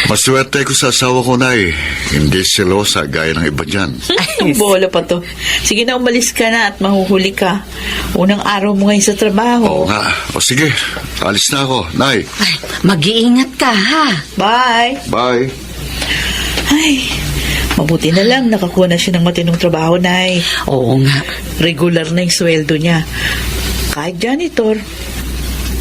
Maswerte ko sa asawa ko, Nay. Hindi selosa gaya ng iba dyan. Ang bola pa to. Sige na, umalis ka na at mahuhuli ka. Unang araw mo ngayon sa trabaho. Oo nga. O sige, alis na ako, Nay. Ay, mag-iingat ka, ha? Bye! Bye. Ay, mabuti na lang nakakuha na siya ng matinong trabaho, Nay. Oo nga. Regular na yung sweldo niya. Kahit janitor.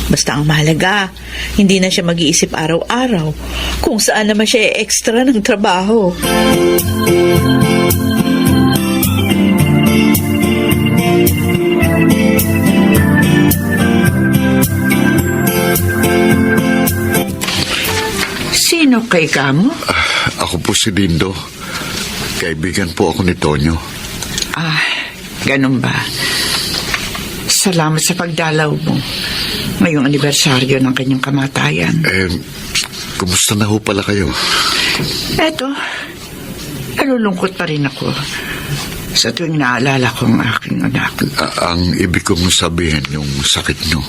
Basta ang mahalaga, hindi na siya mag-iisip araw-araw kung saan naman siya extra ng trabaho. Sino kay kamo? Ako po si Dindo. Kaibigan po ako ni Tonyo. Ganun ba? Salamat sa pagdalaw mo. Ngayong anibersaryo ng kanyang kamatayan. Kumusta na ho pala kayo? Eto, nalulungkot pa rin ako sa tuwing naalala ko ang aking anak. Ang ibig kong sabihin, yung sakit nyo.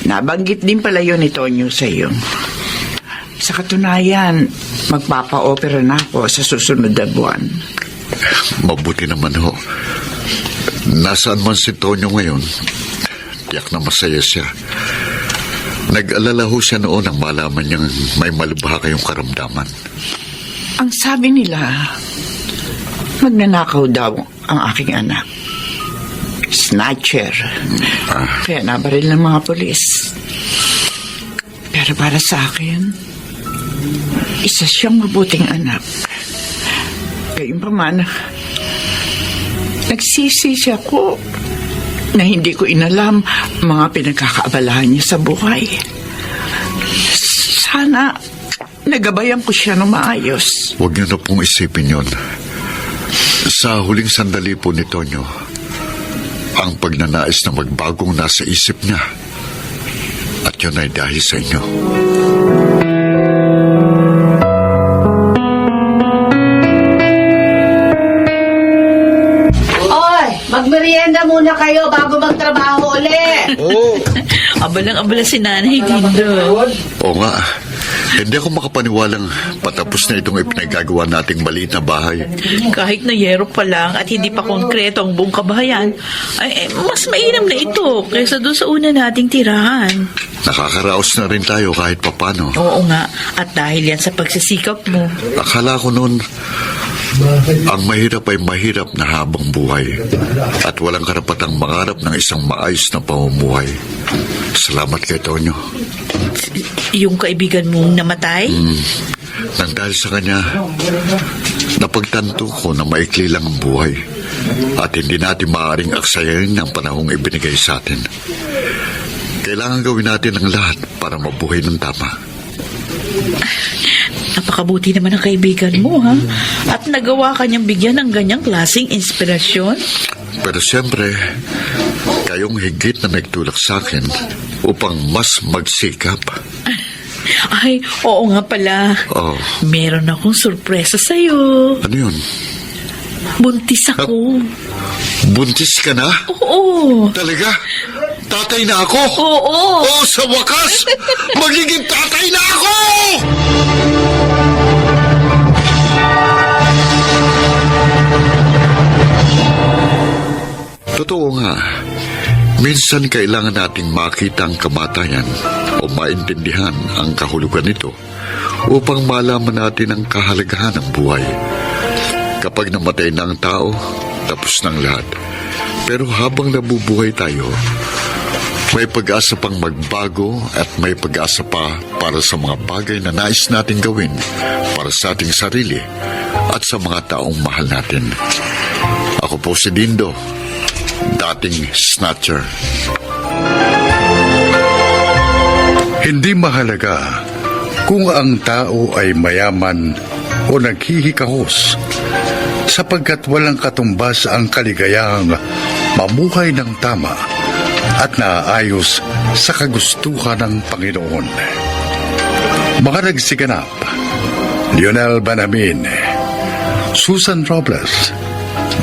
Nabanggit din pala yun ni Tonyo sa iyo. Sa katunayan, magpapa-opera na ako sa susunod na buwan. Mabuti naman ho. Nasaan man si Tonyo ngayon, tiyak na masaya siya. Nag-alala ho siya noon nang malaman niyang may malubha kayong karamdaman. Ang sabi nila, magnanakaw daw ang aking anak. Snatcher. Kaya nabaril ng mga polis. Pero para sa akin, isa siyang mabuting anak. Gayunpaman, nagsisisi ako na hindi ko inalam mga pinagkakaabalahan niya sa buhay. Sana nagabayan ko siya ng maayos. Huwag niyo na pong isipin yun. Sa huling sandali po ni Tonyo, ang pagnanais na magbagong nasa isip niya. At yun ay dahil sa inyo. Oy, magmerienda muna kayo bago magtrabaho ulit. Abalang-abala si Nanay Dindo. Oo nga. Hindi ako makapaniwalang patapos na itong ipinagagawa nating maliit na bahay. Kahit na yero pa lang at hindi pa konkreto ang buong kabahayan, ay mas mainam na ito kaysa doon sa una nating tirahan. Nakakaraos na rin tayo kahit papano. Oo nga, at dahil yan sa pagsisikap mo. Akala ko noon, ang mahirap ay mahirap na habang buhay at walang karapatang mangarap ng isang maayos na pamumuhay. Salamat kay Tonyo. Yung kaibigan mong namatay? Nang dahil sa kanya, napagtanto ko na maikli lang ang buhay at hindi natin maaaring aksayahin ang panahong ibinigay sa atin. Kailangan gawin natin ang lahat para mabuhay ng tama. Napakabuti naman ang kaibigan mo, ha? At nagawa ka niyang bigyan ng ganyang klaseng inspirasyon? Pero siyempre, kayong higit na nagtulak sa akin upang mas magsikap. Ay, oo nga pala. Oh. Meron akong sorpresa sa'yo. Ano yun? Buntis ako. Buntis ka na? Oo. Talaga? Tatay na ako? Oo. Oh, sa wakas, magiging tatay na ako! Totoo nga, minsan kailangan nating makita ang kamatayan o maintindihan ang kahulugan nito upang malaman natin ang kahalagahan ng buhay. Kapag namatay na ang tao, tapos ng lahat. Pero habang nabubuhay tayo, may pag-asa pang magbago at may pag-asa pa para sa mga bagay na nais nating gawin para sa ating sarili at sa mga taong mahal natin. Ako po si Dindo, dating snatcher. Hindi mahalaga kung ang tao ay mayaman o naghihikahos, sapagkat walang katumbas ang kaligayahang mamuhay ng tama at naaayos sa kagustuhan ng Panginoon. Mga nagsiganap: Lionel Banamin, Susan Robles,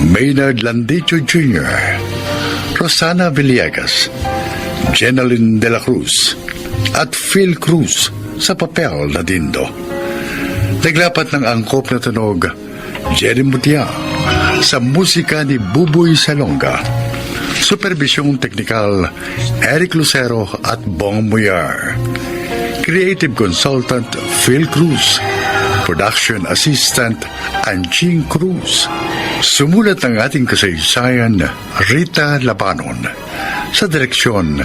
Maynard Landicho Jr., Rosana Villegas, Jeneline de la Cruz, at Phil Cruz sa papel na Dindo. Naglapat ng angkop na tunog, Jerry Mutia, sa musika ni Buboy Salonga. Supervisyong teknikal, Eric Lucero at Bong Muyar. Creative Consultant, Phil Cruz. Production Assistant, Anching Cruz. Sumulat ng ating kasaysayan, Rita Labanon. Sa direksyon,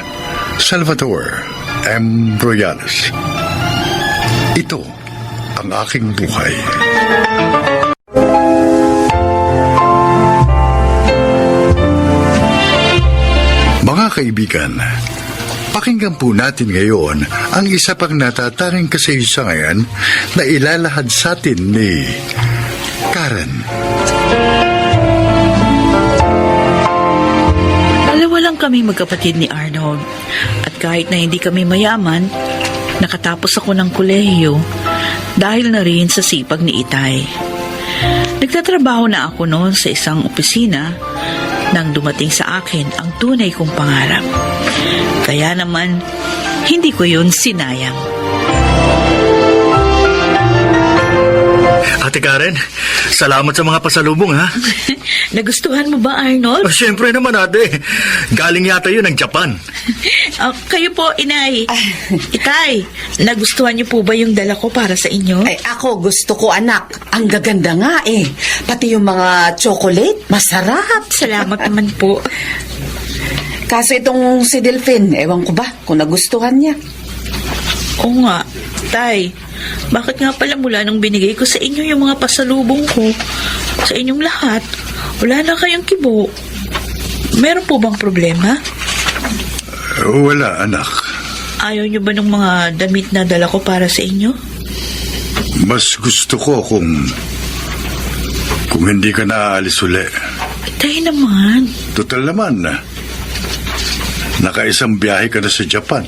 Salvador M. Royales. Ito ang aking buhay. Mga kaibigan, pakinggan po natin ngayon ang isa pang natatanging kasaysayan na ilalahad sa atin ni Karen. Dalawa lang kami magkapatid ni Arnold. At kahit na hindi kami mayaman, nakatapos ako ng kolehiyo dahil na rin sa sipag ni Itay. Nagtatrabaho na ako noon sa isang opisina nang dumating sa akin ang tunay kong pangarap. Kaya naman, hindi ko yun sinayang. Ate Karen, salamat sa mga pasalubong, ha? Nagustuhan mo ba, Arnold? Oh, siyempre naman, ate. Galing yata yun ng Japan. Kayo po, Inay. Itay, nagustuhan niyo po ba yung dala ko para sa inyo? Ay, ako gusto ko, anak. Ang gaganda nga eh. Pati yung mga chocolate, masarap. Salamat naman po. Kaso itong si Delphine, ewan ko ba kung nagustuhan niya. Oo nga, Tay. Bakit nga pala mula nung binigay ko sa inyo yung mga pasalubong ko, sa inyong lahat, wala na kayong kibo? Meron po bang problema? Wala, anak. Ayaw niyo ba ng mga damit na dala ko para sa inyo? Mas gusto ko kung hindi ka naaalis uli. Tay naman. Total naman, nakaisang biyahe ka na sa Japan.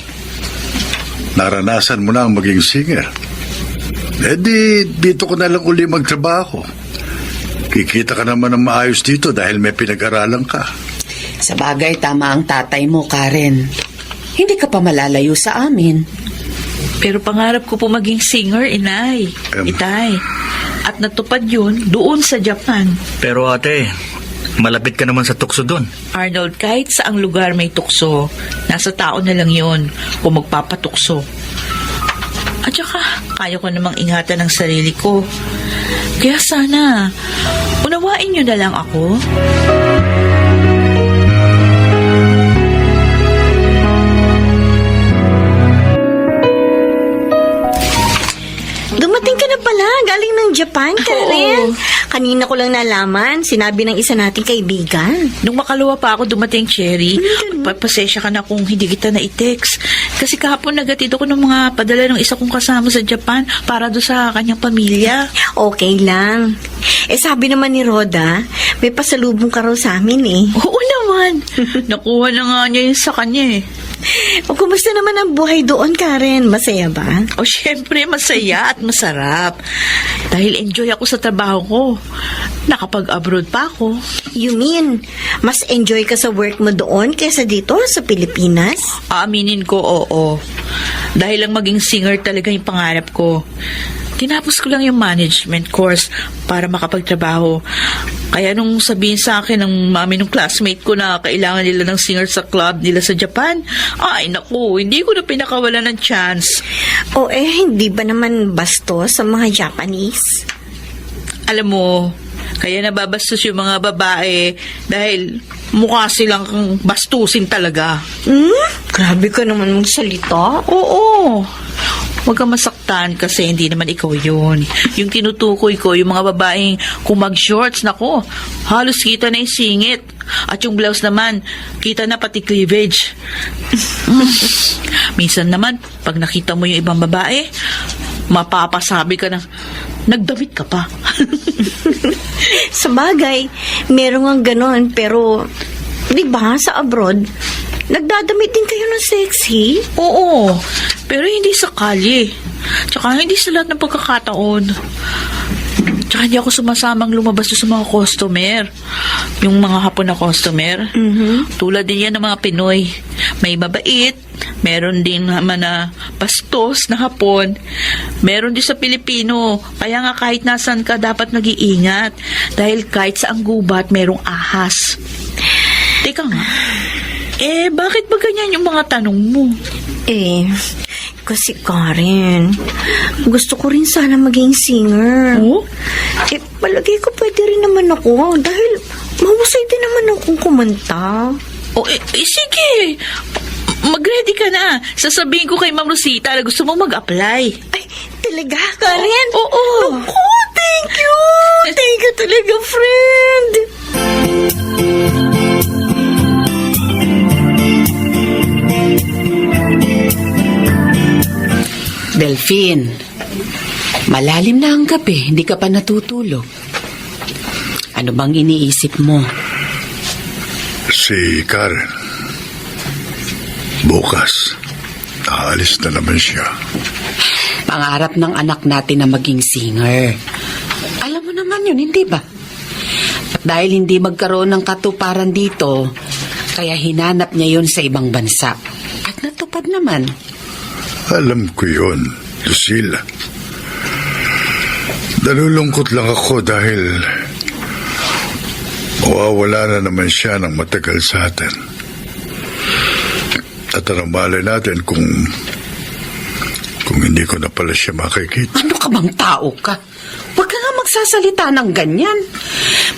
Naranasan mo na ang maging singer. Dito ko na lang uli magtrabaho. Kikita ka naman ng maayos dito dahil may pinag-aralan ka. Sa bagay, tama ang tatay mo, Karen. Hindi ka pa malalayo sa amin. Pero pangarap ko po maging singer, Inay. Itay. At natupad yun doon sa Japan. Pero ate, malapit ka naman sa tukso doon. Arnold, kahit saang lugar may tukso, nasa tao na lang yun kung magpapatukso. At saka, kaya ko namang ingatan ang sarili ko. Kaya sana, unawain niyo na lang ako. Dumating ka na pala, galing ng Japan, Karen. Kanina ko lang nalaman, sinabi ng isa nating kaibigan. Nung makalawa pa ako dumating, Cherry, pasensya ka na kung hindi kita na-text. Kasi kahapon nagatid ako ng mga padala ng isa kong kasama sa Japan para doon sa kanyang pamilya. Okay lang. Sabi naman ni Roda, may pasalubong ka raw sa amin eh. Oo naman. Nakuha na nga niya yun sa kanya eh. O kumusta naman ang buhay doon, Karen? Masaya ba? O syempre, masaya at masarap. Dahil enjoy ako sa trabaho ko. Nakapag-abroad pa ako. You mean, mas enjoy ka sa work mo doon kaysa dito sa Pilipinas? Aaminin ko, oo. Dahil lang maging singer talaga yung pangarap ko. tinapos ko lang yung management course para makapagtrabaho. Kaya nung sabihin sa akin ng mami ng classmate ko na kailangan nila ng singer sa club nila sa Japan, ay naku, hindi ko na pinakawalan ng chance. O hindi ba naman basto sa mga Japanese? Alam mo, kaya nababastos yung mga babae dahil mukha silang bastusin talaga. Grabe ka naman magsalita. Oo. Huwag kang masaktan kasi hindi naman ikaw yun. Yung tinutukoy ko, yung mga babaeng kung mag-shorts, nako, halos kita na yung singit. At yung blouse naman, kita na pati cleavage. Minsan naman, pag nakita mo yung ibang babae, mapapasabi ka na, nagdamit ka pa. Sa bagay, meron nga ganon, pero di ba sa abroad, nagdadamit din kayo ng sexy? Oo, pero hindi sa kalye. Tsaka hindi sa lahat ng pagkakataon. Tsaka hindi ako sumasamang lumabas sa mga customer. Yung mga Hapon na customer. Tulad din yan ng mga Pinoy. May mabait, meron din naman na bastos na Hapon. Meron din sa Pilipino. Kaya nga kahit nasan ka, dapat nag-iingat. Dahil kahit saang gubat, merong ahas. Teka nga, bakit ba ganyan yung mga tanong mo? Kasi Karen, gusto ko rin sana maging singer. Oh? Palagay ko pwede rin naman ako dahil mahusay din naman akong kumanta. Sige. Mag-ready ka na. Sasabihin ko kay Ma'am Rosita na gusto mo mag-apply. Ay, talaga, Karen? Oo. Naku, thank you! Thank you talaga, friend! Delphine, malalim na ang gabi, hindi ka pa natutulog. Ano bang iniisip mo? Si Karen. Bukas, aalis na naman siya. Pangarap ng anak natin na maging singer. Alam mo naman yun, hindi ba? At dahil hindi magkaroon ng katuparan dito, kaya hinanap niya yun sa ibang bansa. At natupad naman. Alam ko yun, Lucille. Nalulungkot lang ako dahil mawawala na naman siya ng matagal sa atin. At ang malay natin kung hindi ko na pala siya makikita. Ano ka bang tao ka? Huwag ka nga magsasalita ng ganyan.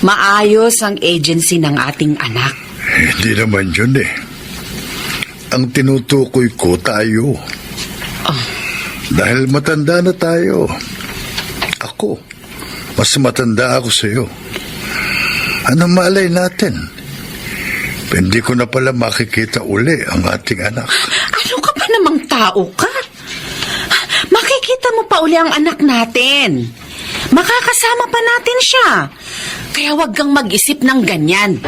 Maayos ang agency ng ating anak. Hindi naman yun eh. Ang tinutukoy ko tayo. Dahil matanda na tayo. Ako, mas matanda ako sa'yo. Ano malay natin? Hindi ko na pala makikita uli ang ating anak. Ano ka ba namang tao ka? Makikita mo pa uli ang anak natin. Makakasama pa natin siya. Kaya wag kang mag-isip ng ganyan.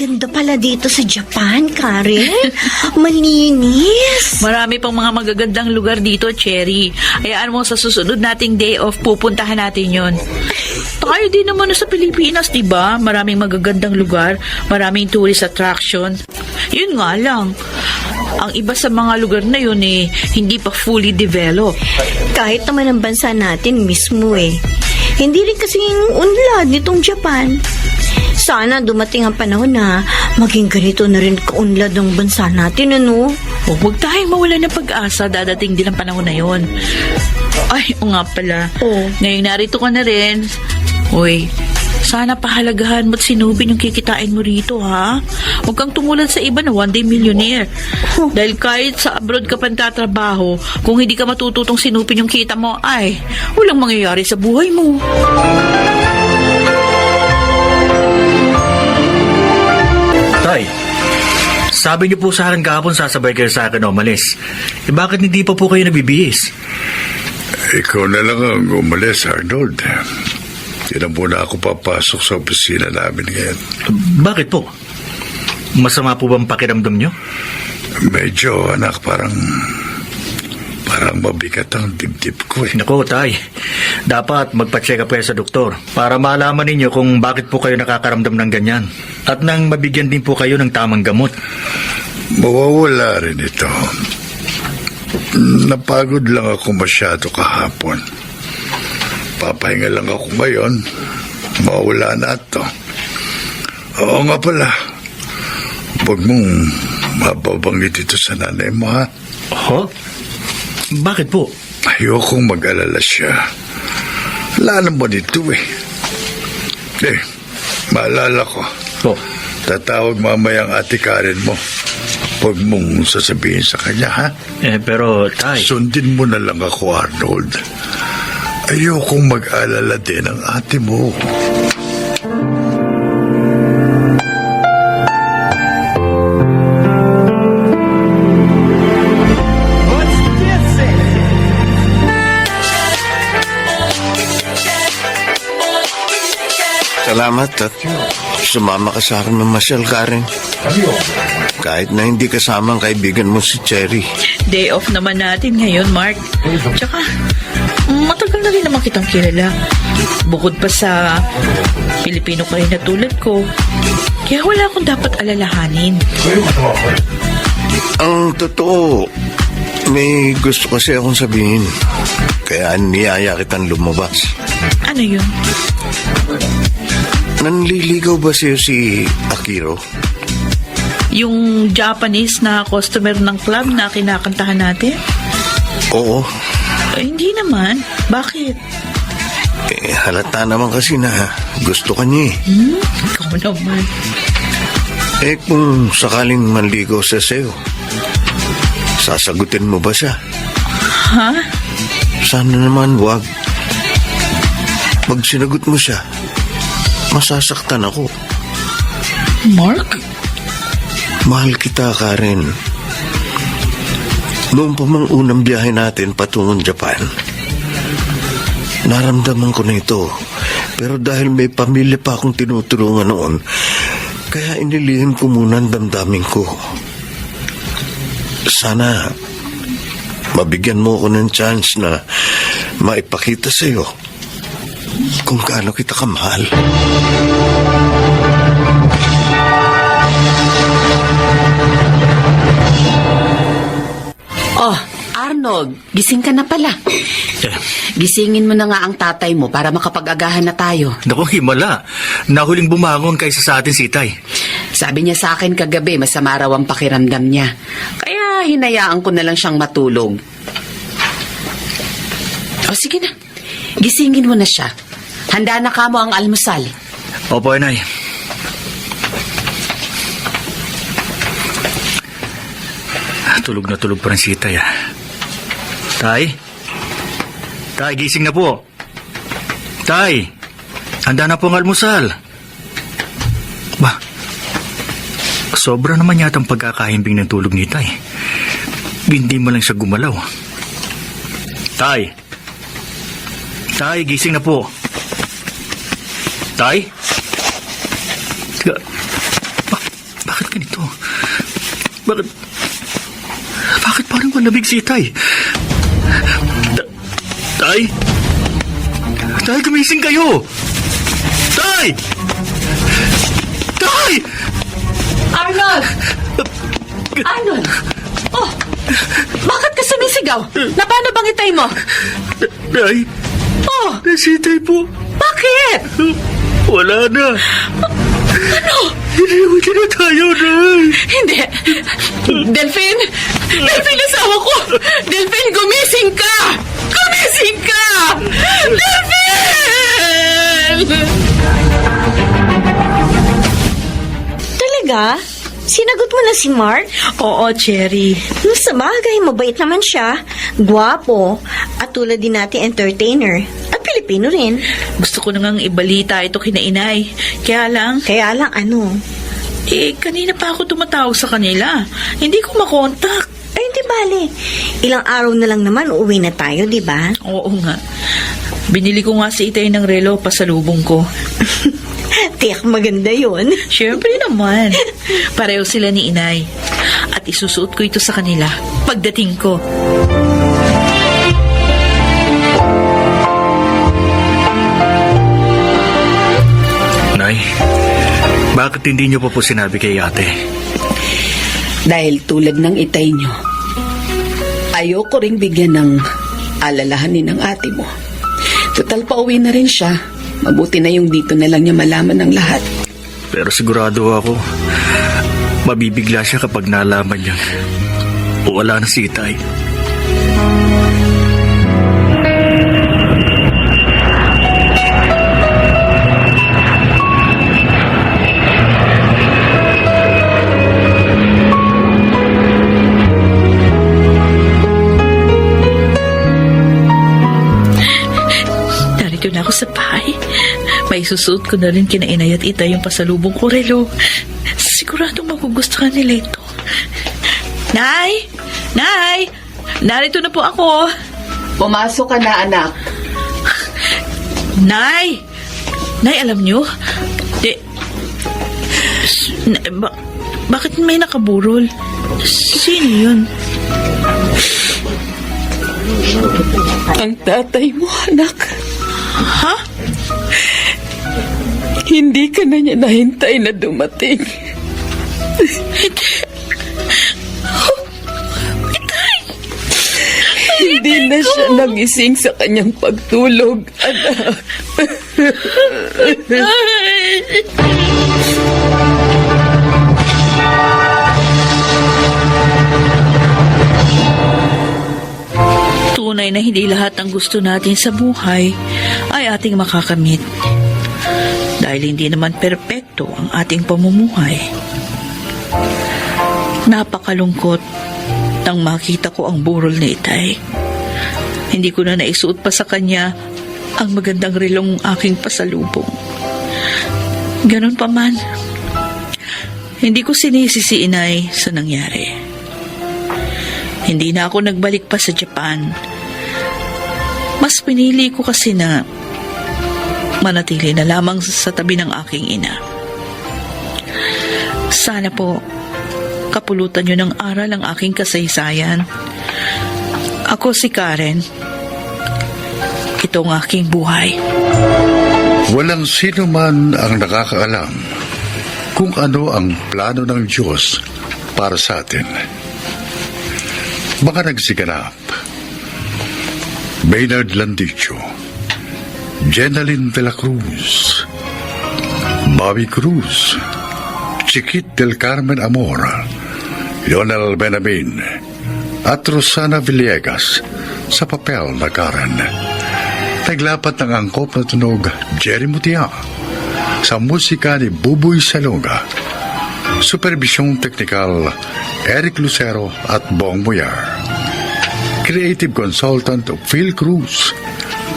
Ganda pala dito sa Japan, Karen. Malinis. Marami pang mga magagandang lugar dito, Cherry. Hayaan mo sa susunod nating day off, pupuntahan natin yon. Tayo din naman sa Pilipinas, diba? Maraming magagandang lugar, maraming tourist attraction. Yun nga lang, ang iba sa mga lugar na yun hindi pa fully developed. Kahit naman ang bansa natin mismo hindi rin kasing unlad nitong Japan. Sana dumating ang panahon na maging ganito na rin kaunlad ng bansa natin, ano? Huwag tayong mawala ng pag-asa, dadating din ang panahon na yon. Ay, o nga pala. Ngayong narito ka na rin. Uy, sana pahalagahan mo at sinubin yung kikitain mo rito, ha? Huwag kang tumulad sa iba na one-day millionaire. Dahil kahit sa abroad ka pang tatrabaho, kung hindi ka matututong sinupin yung kita mo, ay, walang mangyayari sa buhay mo. Tay, sabi niyo po sa akin kahapon sasabay kayo sa akin umalis. Bakit hindi pa po kayo nabibihis? Ikaw na lang ang umalis, Arnold. Hindi na muna ako papasok sa opisina namin ngayon. Bakit po? Masama po bang pakiramdam niyo? Medyo, anak, parang Parang mabigat ang dibdib ko eh. Naku, tay. Dapat magpa-check up kayo sa doktor para malaman ninyo kung bakit po kayo nakakaramdam ng ganyan. At nang mabigyan din po kayo ng tamang gamot. Mawawala rin ito. Napagod lang ako masyado kahapon. Papahinga lang ako ngayon. Mawawala na ito. Oo nga pala. Huwag mong mababanggit ito sa nanay mo, ha? Ho? Bakit po? Ayokong mag-alala siya. Wala naman ito eh. Maalala ko. Po. Tatawag mamaya ang ate Karen mo. Huwag mong sasabihin sa kanya, ha? Pero, tay. Sundin mo na lang ako, Arnold. Ayokong mag-alala din ang ate mo. Salamat at sumama ka sa akin mamasyal, Karen. Kahit na hindi kasama ang kaibigan mo si Cherry. Day off naman natin ngayon, Mark. Tsaka, matagal na rin naman kitang kilala. Bukod pa sa Pilipino ka rin na tulad ko, kaya wala akong dapat alalahanin. Ang totoo, may gusto kasi akong sabihin. Kaya niyaya kitang lumabas. Ano yun? Nanliligaw ba sa'yo si Akiro? Yung Japanese na customer ng club na kinakantahan natin? Oo. Hindi naman. Bakit? Halata naman kasi na gusto ka niya eh. Ikaw naman. Kung sakaling manligaw siya sa'yo, sasagutin mo ba siya? Ha? Sana naman wag. Pag sinagot mo siya, masasaktan ako. Mark? Mahal kita, Karen. Noong pa mang unang biyahe natin patungong Japan, naramdaman ko na ito. Pero dahil may pamilya pa akong tinutulungan noon, kaya inilihim ko muna ang damdamin ko. Sana mabigyan mo ako ng chance na maipakita sa'yo kung gaano kita kamahal. Oh, Arnold, gising ka na pala. Gisingin mo na nga ang tatay mo para makapag-agahan na tayo. Naku, himala. Nahuling bumangon kaysa sa atin si Tay. Sabi niya sa akin kagabi, masama raw ang pakiramdam niya. Kaya hinayaan ko na lang siyang matulog. O sige na, gisingin mo na siya. Handa na kamo ang almusal. Opo, Inay. Tulog na tulog pa rin si Tay, ah. Tay? Tay, gising na po. Tay, handa na po ang almusal. Bah, sobra naman yata ang pagkakahimbing ng tulog ni Tay. Hindi mo lang siya gumalaw. Tay? Tay, gising na po. Tay? Bakit ganito? Bakit parang malamig si Tay? Tay? Tay, gumising kayo! Tay! Tay! Arnold! Arnold! Oh! Bakit ka sumisigaw? Na paano bang itay mo? Tay? Oh! Si Tay po. Bakit? Wala na. Ano? Hindi na tayo, Nay. Hindi. Delphine! Delphine, asawa ko! Delphine, gumising ka! Gumising ka! Delphine! Talaga? Sinagot mo na si Mark? Oo, Cherry. Sa bagay, mabait naman siya. Gwapo. At tulad din natin entertainer. At Pilipino rin. Gusto ko nang ibalita ito kina Inay. Kaya lang, Ano? kanina pa ako tumatawag sa kanila. Hindi ko makontak. Ay, hindi bale. Ilang araw na lang naman, uuwi na tayo, di ba? Oo nga. Binili ko nga si Itay ng relo pasalubong ko. Tiyak maganda yon. Siyempre naman. Pareho sila ni Inay. At isusuot ko ito sa kanila pagdating ko. Bakit hindi niyo pa po sinabi kay ate? Dahil tulad ng itay nyo, ayoko ring bigyan ng alalahanin ng ate mo. Total pauwi na rin siya. Mabuti na yung dito na lang niya malaman ng lahat. Pero sigurado ako, mabibigla siya kapag nalaman niya wala na si Itay. Narito na ako sa bahay. May susuot ko na rin kina Inay at Itay yung pasalubong ko, Relo. Siguradong magugustuhan nila ito. Nay! Nay! Narito na po ako. Pumasok ka na, anak. Nay! Nay, alam nyo? Bakit may nakaburol? Sino yun? Ang tatay mo, anak. Ha? Hindi ka na niya nahintay na dumating. Hindi na siya nagising sa kanyang pagtulog, anak. Tunay na hindi lahat ng gusto natin sa buhay ay ating makakamit. Dahil hindi naman perpekto ang ating pamumuhay. Napakalungkot nang makita ko ang burol ni Itay. Hindi ko na naisuot pa sa kanya ang magandang relong aking pasalubong. Ganon pa man, hindi ko sinisi si Inay sa nangyari. Hindi na ako nagbalik pa sa Japan. Mas pinili ko kasi na manatili na lamang sa tabi ng aking ina. Sana po kapulutan nyo ng aral ang aking kasaysayan. Ako si Karen. Ito ang aking buhay. Walang sino man ang nakakaalam kung ano ang plano ng Diyos para sa atin. Baka nagsiganap. Maynard Landicho, Jenaline de la Cruz, Bobby Cruz, Chiquit del Carmen Amor, Lionel Benamin, at Rosana Villegas sa papel na Karen. Naglapat ng angkop na tunog Jerry Mutia sa musika ni Buboy Salonga. Supervisyong teknikal Eric Lucero at Bong Muyar. Creative Consultant Phil Cruz.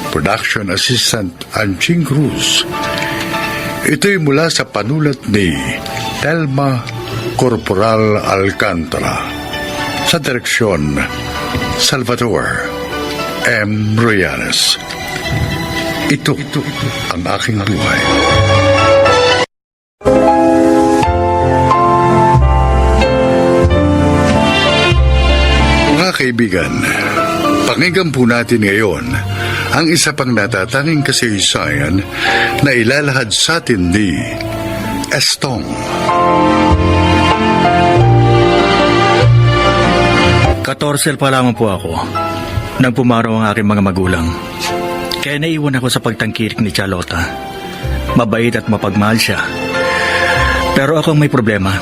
Production Assistant Anching Cruz. Ito'y mula sa panulat ni Telma Corporal Alcantara. Sa direksyon Salvador M. Royanes. Ito ang aking buhay. Mga kaibigan, pakinggan po natin ngayon ang isa pang natatanging kasaysayan na ilalahad sa atin ni Estong. 14 pa lamang po ako nang pumaraw ang aking mga magulang. Kaya naiwan ako sa pagtangkilik ni Charlotta. Mabait at mapagmahal siya. Pero ako ang may problema.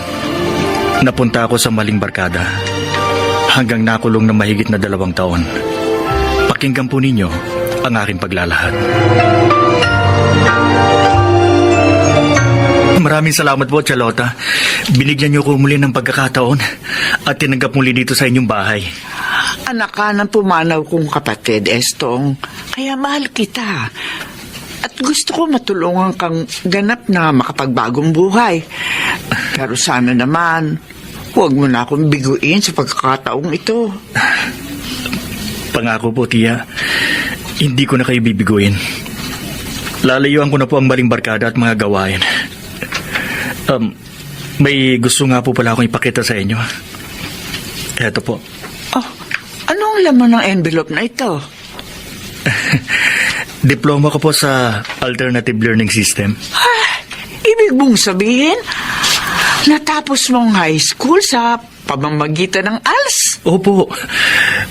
Napunta ako sa maling barkada hanggang nakulong na mahigit na 2 taon. Pakinggan po ninyo ang aking paglalahad. Maraming salamat po, Charlotta. Binigyan niyo ko muli ng pagkakataon at tinanggap muli dito sa inyong bahay. Anak ka ng pumanaw kong kapatid, Estong. Kaya mahal kita. At gusto ko matulungan kang ganap na makapagbagong buhay. Pero sana naman, huwag mo na akong biguin sa pagkakataong ito. Pangako po, Tia. Hindi ko na kayo bibiguin. Lalayuan ko na po ang maling barkada at mga gawain. May gusto nga po pala akong ipakita sa inyo. Eto po. Oh, anong laman ng envelope na ito? Diploma ko po sa Alternative Learning System. Ibig ibig mong sabihin, natapos mong high school sa pamamagitan ng ALS? Opo,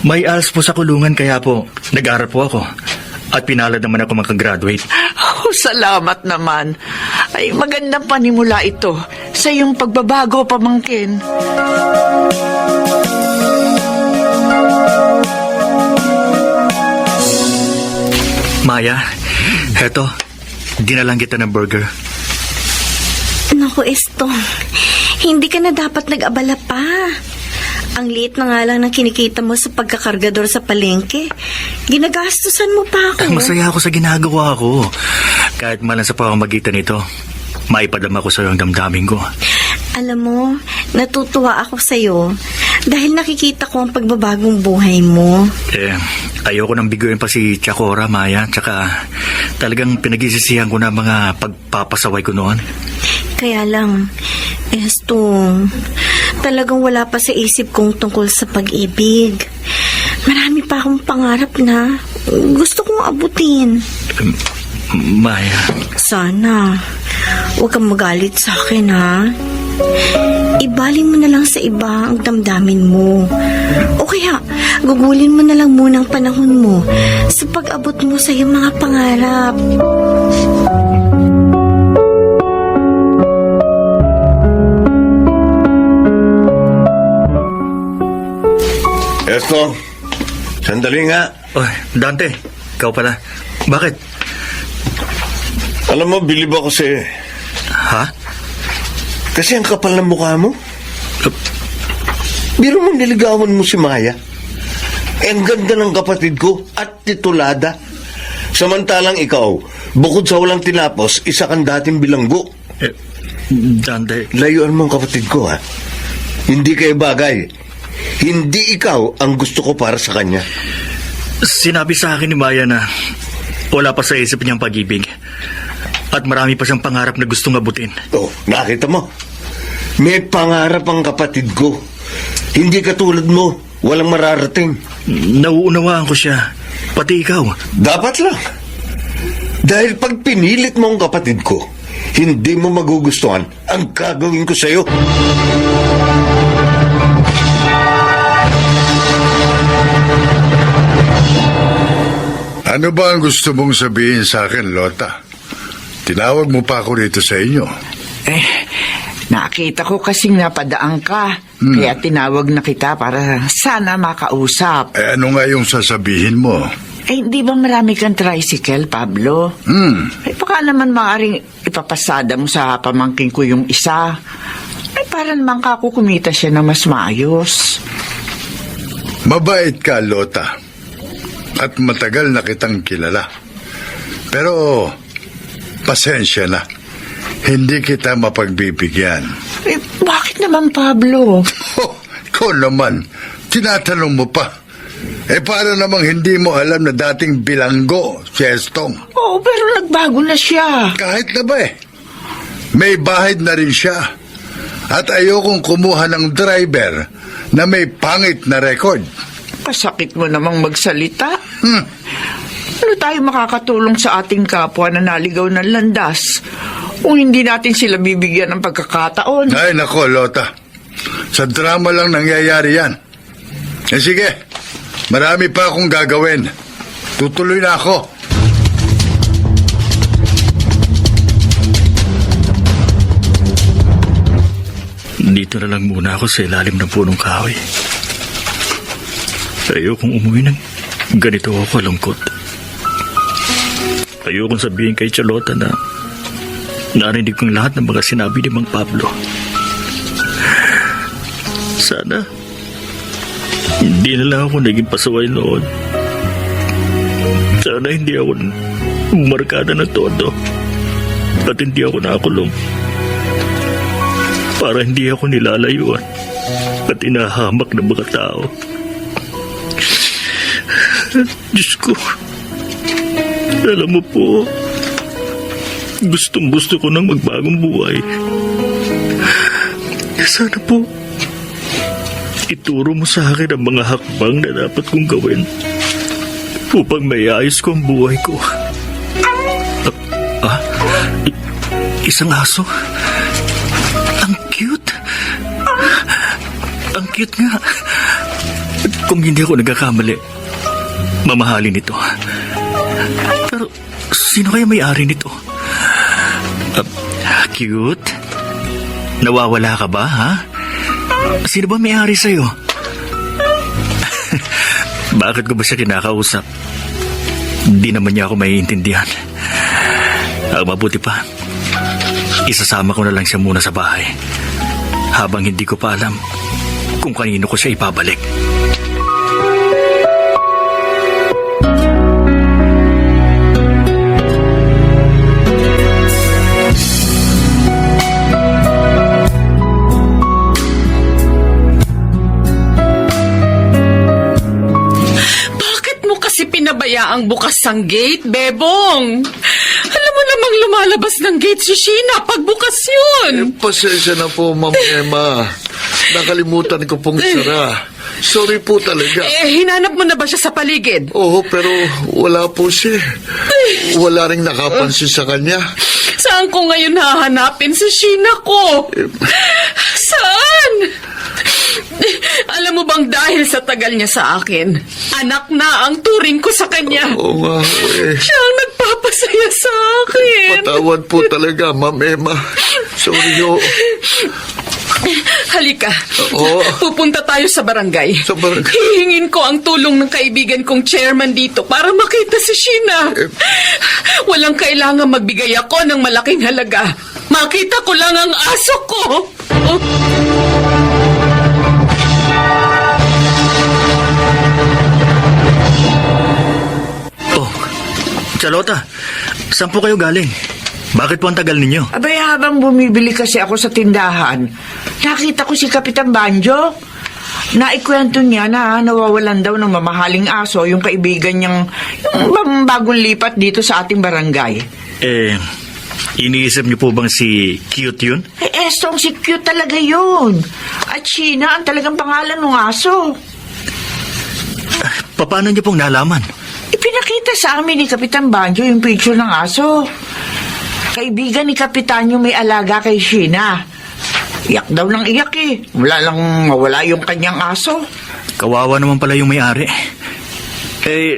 may ALS po sa kulungan kaya po nag-aaral po ako. At pinalad naman ako makagraduate. Oh, salamat naman. Ay, magandang panimula ito sa iyong pagbabago, pamangkin. Maya, heto, dinalang kita ng burger. Naku, Estong, hindi ka na dapat nag-abala pa. Ang liit na nga lang ng kinikita mo sa pagkakargador sa palengke. Ginagastusan mo pa ako. Masaya ako sa ginagawa ko. Kahit malang sa pamamagitan nito, maipadama ko sa iyong damdamin ko. Alam mo, natutuwa ako sa'yo dahil nakikita ko ang pagbabagong buhay mo. Ayoko nang biguin pa si Chakora, Maya. Tsaka talagang pinagsisisihan ko na mga pagpapasaway ko noon. Kaya lang, Estong, talagang wala pa sa isip kong tungkol sa pag-ibig. Marami pa akong pangarap na gusto kong abutin. Maya. Sana, huwag kang magalit sa akin, ha? Ibaling mo na lang sa iba ang damdamin mo. O kaya, gugulin mo na lang muna ang panahon mo sa pag-abot mo sa iyong mga pangarap. Estong, sandali nga. Oh, Dante, ikaw pala. Bakit? Alam mo, bilib ako sa'yo. Ha? Kasi ang kapal ng mukha mo. Biro mo niligawan mo si Maya. Ang ganda ng kapatid ko at titulada. Samantalang ikaw, bukod sa walang tinapos, isa kang dating bilanggo. Dante. Layuan mo ang kapatid ko, ha? Hindi kayo bagay. Hindi ikaw ang gusto ko para sa kanya. Sinabi sa akin ni Maya na wala pa sa isip niyang pag-ibig. At marami pa siyang pangarap na gustong abutin. Oh, nakita mo? May pangarap ang kapatid ko. Hindi katulad mo, walang mararating. Nauunawaan ko siya. Pati ikaw. Dapat lang. Dahil pag pinilit mo ang kapatid ko, hindi mo magugustuhan ang gagawin ko sa'yo. Ano ba ang gusto mong sabihin sa akin, Lota? Tinawag mo pa ako rito sa inyo. Nakita ko kasing napadaan ka. Kaya tinawag na kita para sana makausap. Ano nga yung sasabihin mo? Hindi ba marami kang tricycle, Pablo? Baka naman maaaring ipapasada mo sa pamangkin ko yung isa. Para naman kumita siya na mas maayos. Mabait ka, Lota. At matagal na kitang kilala. Pero, pasensya na. Hindi kita mapagbibigyan. Bakit naman, Pablo? Ikaw naman, tinatanong mo pa. Para namang hindi mo alam na dating bilanggo si Estong. Oo, pero nagbago na siya. Kahit na ba may bahid na rin siya. At ayokong kumuha ng driver na may pangit na record. Kasakit mo namang magsalita. Ano tayo makakatulong sa ating kapwa na naligaw ng landas kung hindi natin sila bibigyan ng pagkakataon? Ay, nako, Lota. Sa drama lang nangyayari yan. Sige, marami pa akong gagawin. Tutuloy na ako. Dito na lang muna ako sa ilalim ng punong kahoy. Ayokong umuwi ng ganito ako kalungkot. Ayokong sabihin kay Charlotta na narinig kong lahat ng mga sinabi ni Mang Pablo. Sana hindi na lang ako naging pasaway noon. Sana hindi ako umarkada ng todo at hindi ako nakakulong. Para hindi ako nilalayuan at inahamak ng mga tao. Diyos ko, alam mo po, gustong-gusto ko ng magbagong buhay. Sana po, ituro mo sa akin ang mga hakbang na dapat kong gawin upang mayayos ko ang buhay ko. Isang aso? Ang cute. Ang cute nga. Kung hindi ako nagkakamali, mamahalin ito. Pero sino kaya may-ari nito? Cute? Nawawala ka ba, ha? Sino ba may-ari sa'yo? Bakit ko ba siya kinakausap? Hindi naman niya ako maiintindihan. Ang mabuti pa, isasama ko na lang siya muna sa bahay habang hindi ko pa alam kung kanino ko siya ipabalik. Bakit mo kasi pinabayaang bukas ang gate, Bebong? Alam mo namang lumalabas ng gate si Sheena pag bukas yun. Pasensya na po, Ma'am Emma. Nakalimutan ko pong sara. Sorry po talaga. Hinanap mo na ba siya sa paligid? Oo, pero wala po siya. Wala ring nakapansin sa kanya. Saan ko ngayon hahanapin si Sheena ko? Saan? Alam mo bang dahil sa tagal niya sa akin, anak na ang turing ko sa kanya. Oo nga, Siya ang nagpapasaya sa akin. Patawad po talaga, Ma'am Emma. Sorry ho. Halika. Oo. Pupunta tayo sa barangay. Sa barangay? Hihingin ko ang tulong ng kaibigan kong chairman dito para makita si Sheena. Walang kailangan magbigay ako ng malaking halaga. Makita ko lang ang aso ko. Oh. Oh, Charlotta, saan po kayo galing? Bakit po ang tagal ninyo? Abay, habang bumibili kasi ako sa tindahan, nakita ko si Kapitan Banjo. Naikwento niya na nawawalan daw ng mamahaling aso yung kaibigan niyang yung bagong lipat dito sa ating barangay. Iniisip niyo po bang si Cute yun? Estong si Cute talaga yun. At Sheena ang talagang pangalan ng aso. Paano niyo pong nalaman? Ipinakita sa amin ni Kapitan Banjo yung picture ng aso. Kaibigan ni Kapitan yung may alaga kay Sheena. Iyak daw ng iyak eh. Mawala yung kanyang aso. Kawawa naman pala yung may-ari.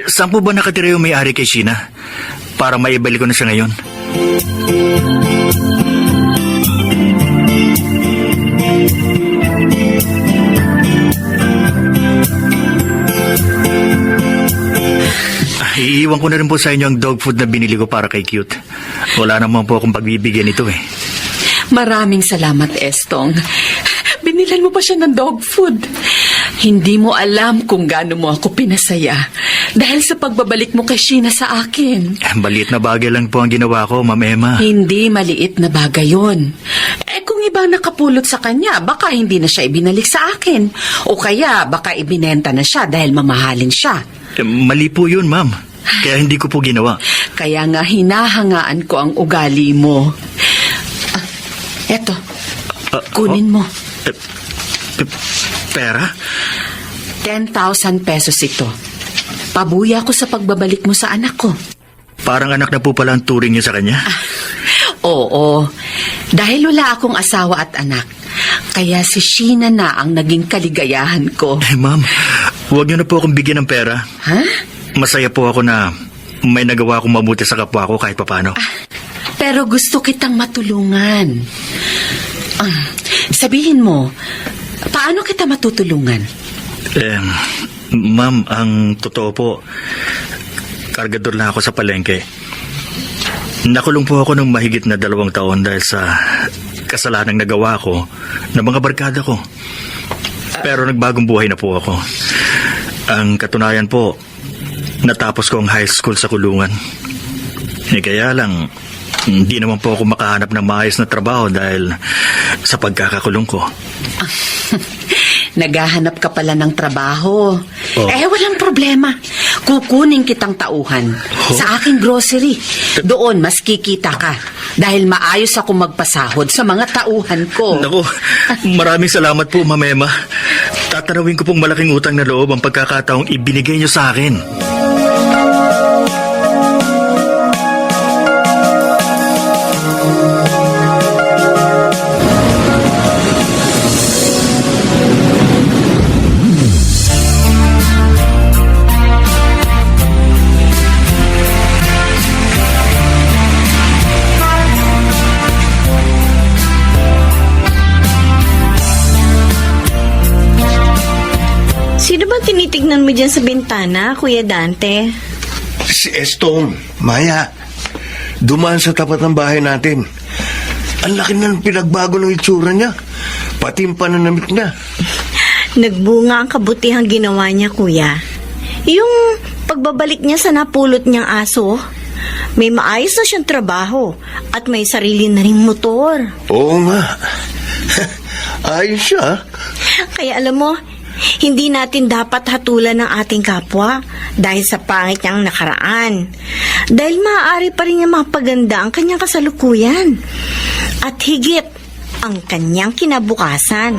Saan po ba nakatira yung may-ari kay Sheena? Para maibalik ko na siya ngayon. Iiwan ko na rin po sa inyo ang dog food na binili ko para kay Cute. Wala naman po akong pagbibigyan ito eh. Maraming salamat, Estong. Binilan mo pa siya ng dog food. Hindi mo alam kung gaano mo ako pinasaya dahil sa pagbabalik mo kay Sheena sa akin. Maliit na bagay lang po ang ginawa ko, Ma'am Emma. Hindi maliit na bagay yun. Kung ibang nakapulot sa kanya, baka hindi na siya ibinalik sa akin. O kaya baka ibinenta na siya dahil mamahalin siya. Mali po yun, Ma'am. Kaya hindi ko po ginawa. Kaya nga hinahangaan ko ang ugali mo. Eto, kunin mo. Pera? 10,000 pesos ito. Pabuya ko sa pagbabalik mo sa anak ko. Parang anak na po pala ang turing niyo sa kanya? Oo. Dahil wala akong asawa at anak, kaya si Sheena na ang naging kaligayahan ko. Ma'am, huwag niyo na po akong bigyan ng pera. Ha? Masaya po ako na may nagawa akong mabuti sa kapwa ko kahit papano. Pero gusto kitang matulungan. Sabihin mo, paano kita matutulungan? Ma'am, ang totoo po, kargador na ako sa palengke. Nakulong po ako ng mahigit na 2 taon dahil sa kasalanang nagawa ko ng mga barkada ko. Pero nagbagong buhay na po ako. Ang katunayan po, natapos ko ang high school sa kulungan. Kaya lang, hindi naman po ako makahanap ng maayos na trabaho dahil sa pagkakakulong ko. Naghahanap ka pala ng trabaho. Walang problema. Kukunin kitang tauhan sa aking grocery. Doon mas kikita ka dahil maayos ako magpasahod sa mga tauhan ko. Naku, maraming salamat po, Ma'am Emma. Tatanawin ko pong malaking utang na loob ang pagkakataong ibinigay niyo sa akin. Sino ba tinitignan mo dyan sa bintana, Kuya Dante? Si Estong, Maya, dumaan sa tapat ng bahay natin. Ang laki na ng pinagbago ng itsura niya. Pati yung pananamit niya. Nagbunga ang kabutihang ginawa niya, Kuya. Yung pagbabalik niya sa napulot niyang aso, may maayos na siyang trabaho at may sarili na ring motor. Oo nga. Ayos siya. Kaya alam mo, hindi natin dapat hatulan ng ating kapwa dahil sa pangit niyang nakaraan. Dahil maaari pa rin niya mapaganda ang kanyang kasalukuyan. At higit, ang kanyang kinabukasan.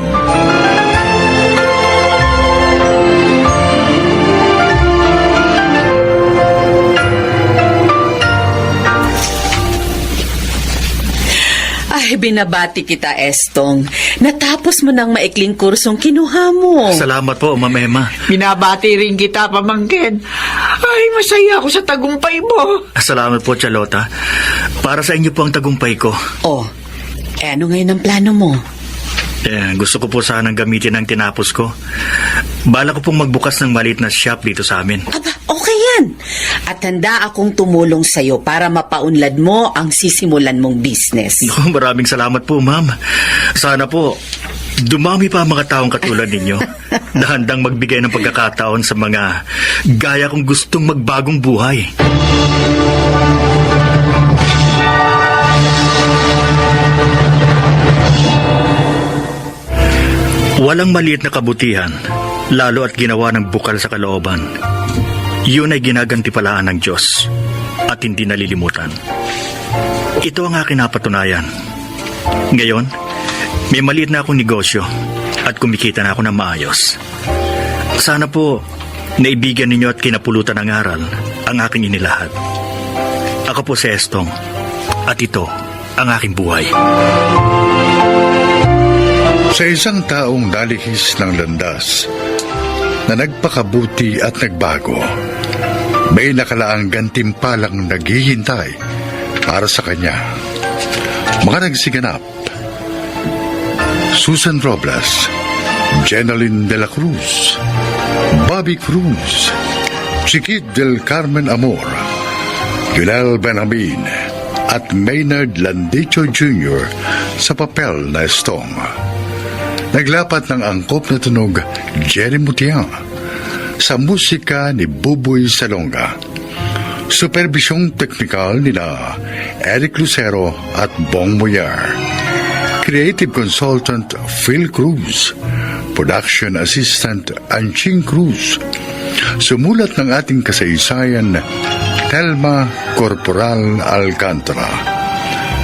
Ay, binabati kita, Estong. Natapos mo ng maikling kursong kinuha mo. Salamat po, Ma'am Emma. Binabati rin kita, pamangkin. Ay, masaya ako sa tagumpay mo. Salamat po, Charlotta. Para sa inyo po ang tagumpay ko. Oh, ano ngayon ang plano mo? Gusto ko po sanang gamitin ang tinapos ko. Bala ko pong magbukas ng maliit na shop dito sa amin. Aba, okay yan. At handa akong tumulong sa'yo para mapaunlad mo ang sisimulan mong business. Oh, maraming salamat po, ma'am. Sana po, dumami pa ang mga taong katulad ninyo na handang magbigay ng pagkakataon sa mga gaya kong gustong magbagong buhay. Walang maliit na kabutihan, lalo at ginawa ng bukal sa kalooban. Yun ay ginagantipalaan ng Diyos at hindi nalilimutan. Ito ang aking napatunayan. Ngayon, may maliit na akong negosyo at kumikita na ako ng maayos. Sana po, naibigyan ninyo at kinapulutan ng aral ang aking inilahad. Ako po si Estong at ito ang aking buhay. Sa isang taong nalihis ng landas na nagpakabuti at nagbago, may nakalaang gantimpalang naghihintay para sa kanya. Mga nagsiganap: Susan Robles, Jeneline de la Cruz, Bobby Cruz, Chiquit del Carmen Amor, Junel Benjamin, at Maynard Landicho Jr. sa papel na Estong. Naglapat ng angkop na tunog Jerry Mutiang sa musika ni Buboy Salonga. Supervisyong teknikal nila Eric Lucero at Bong Muyar. Creative Consultant Phil Cruz. Production Assistant Anching Cruz. Sumulat ng ating kasaysayan Telma Corporal Alcantara.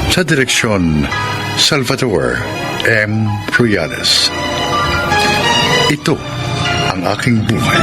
Sa direksyon Salvatore M. Ruyanes. Ito ang aking buhay.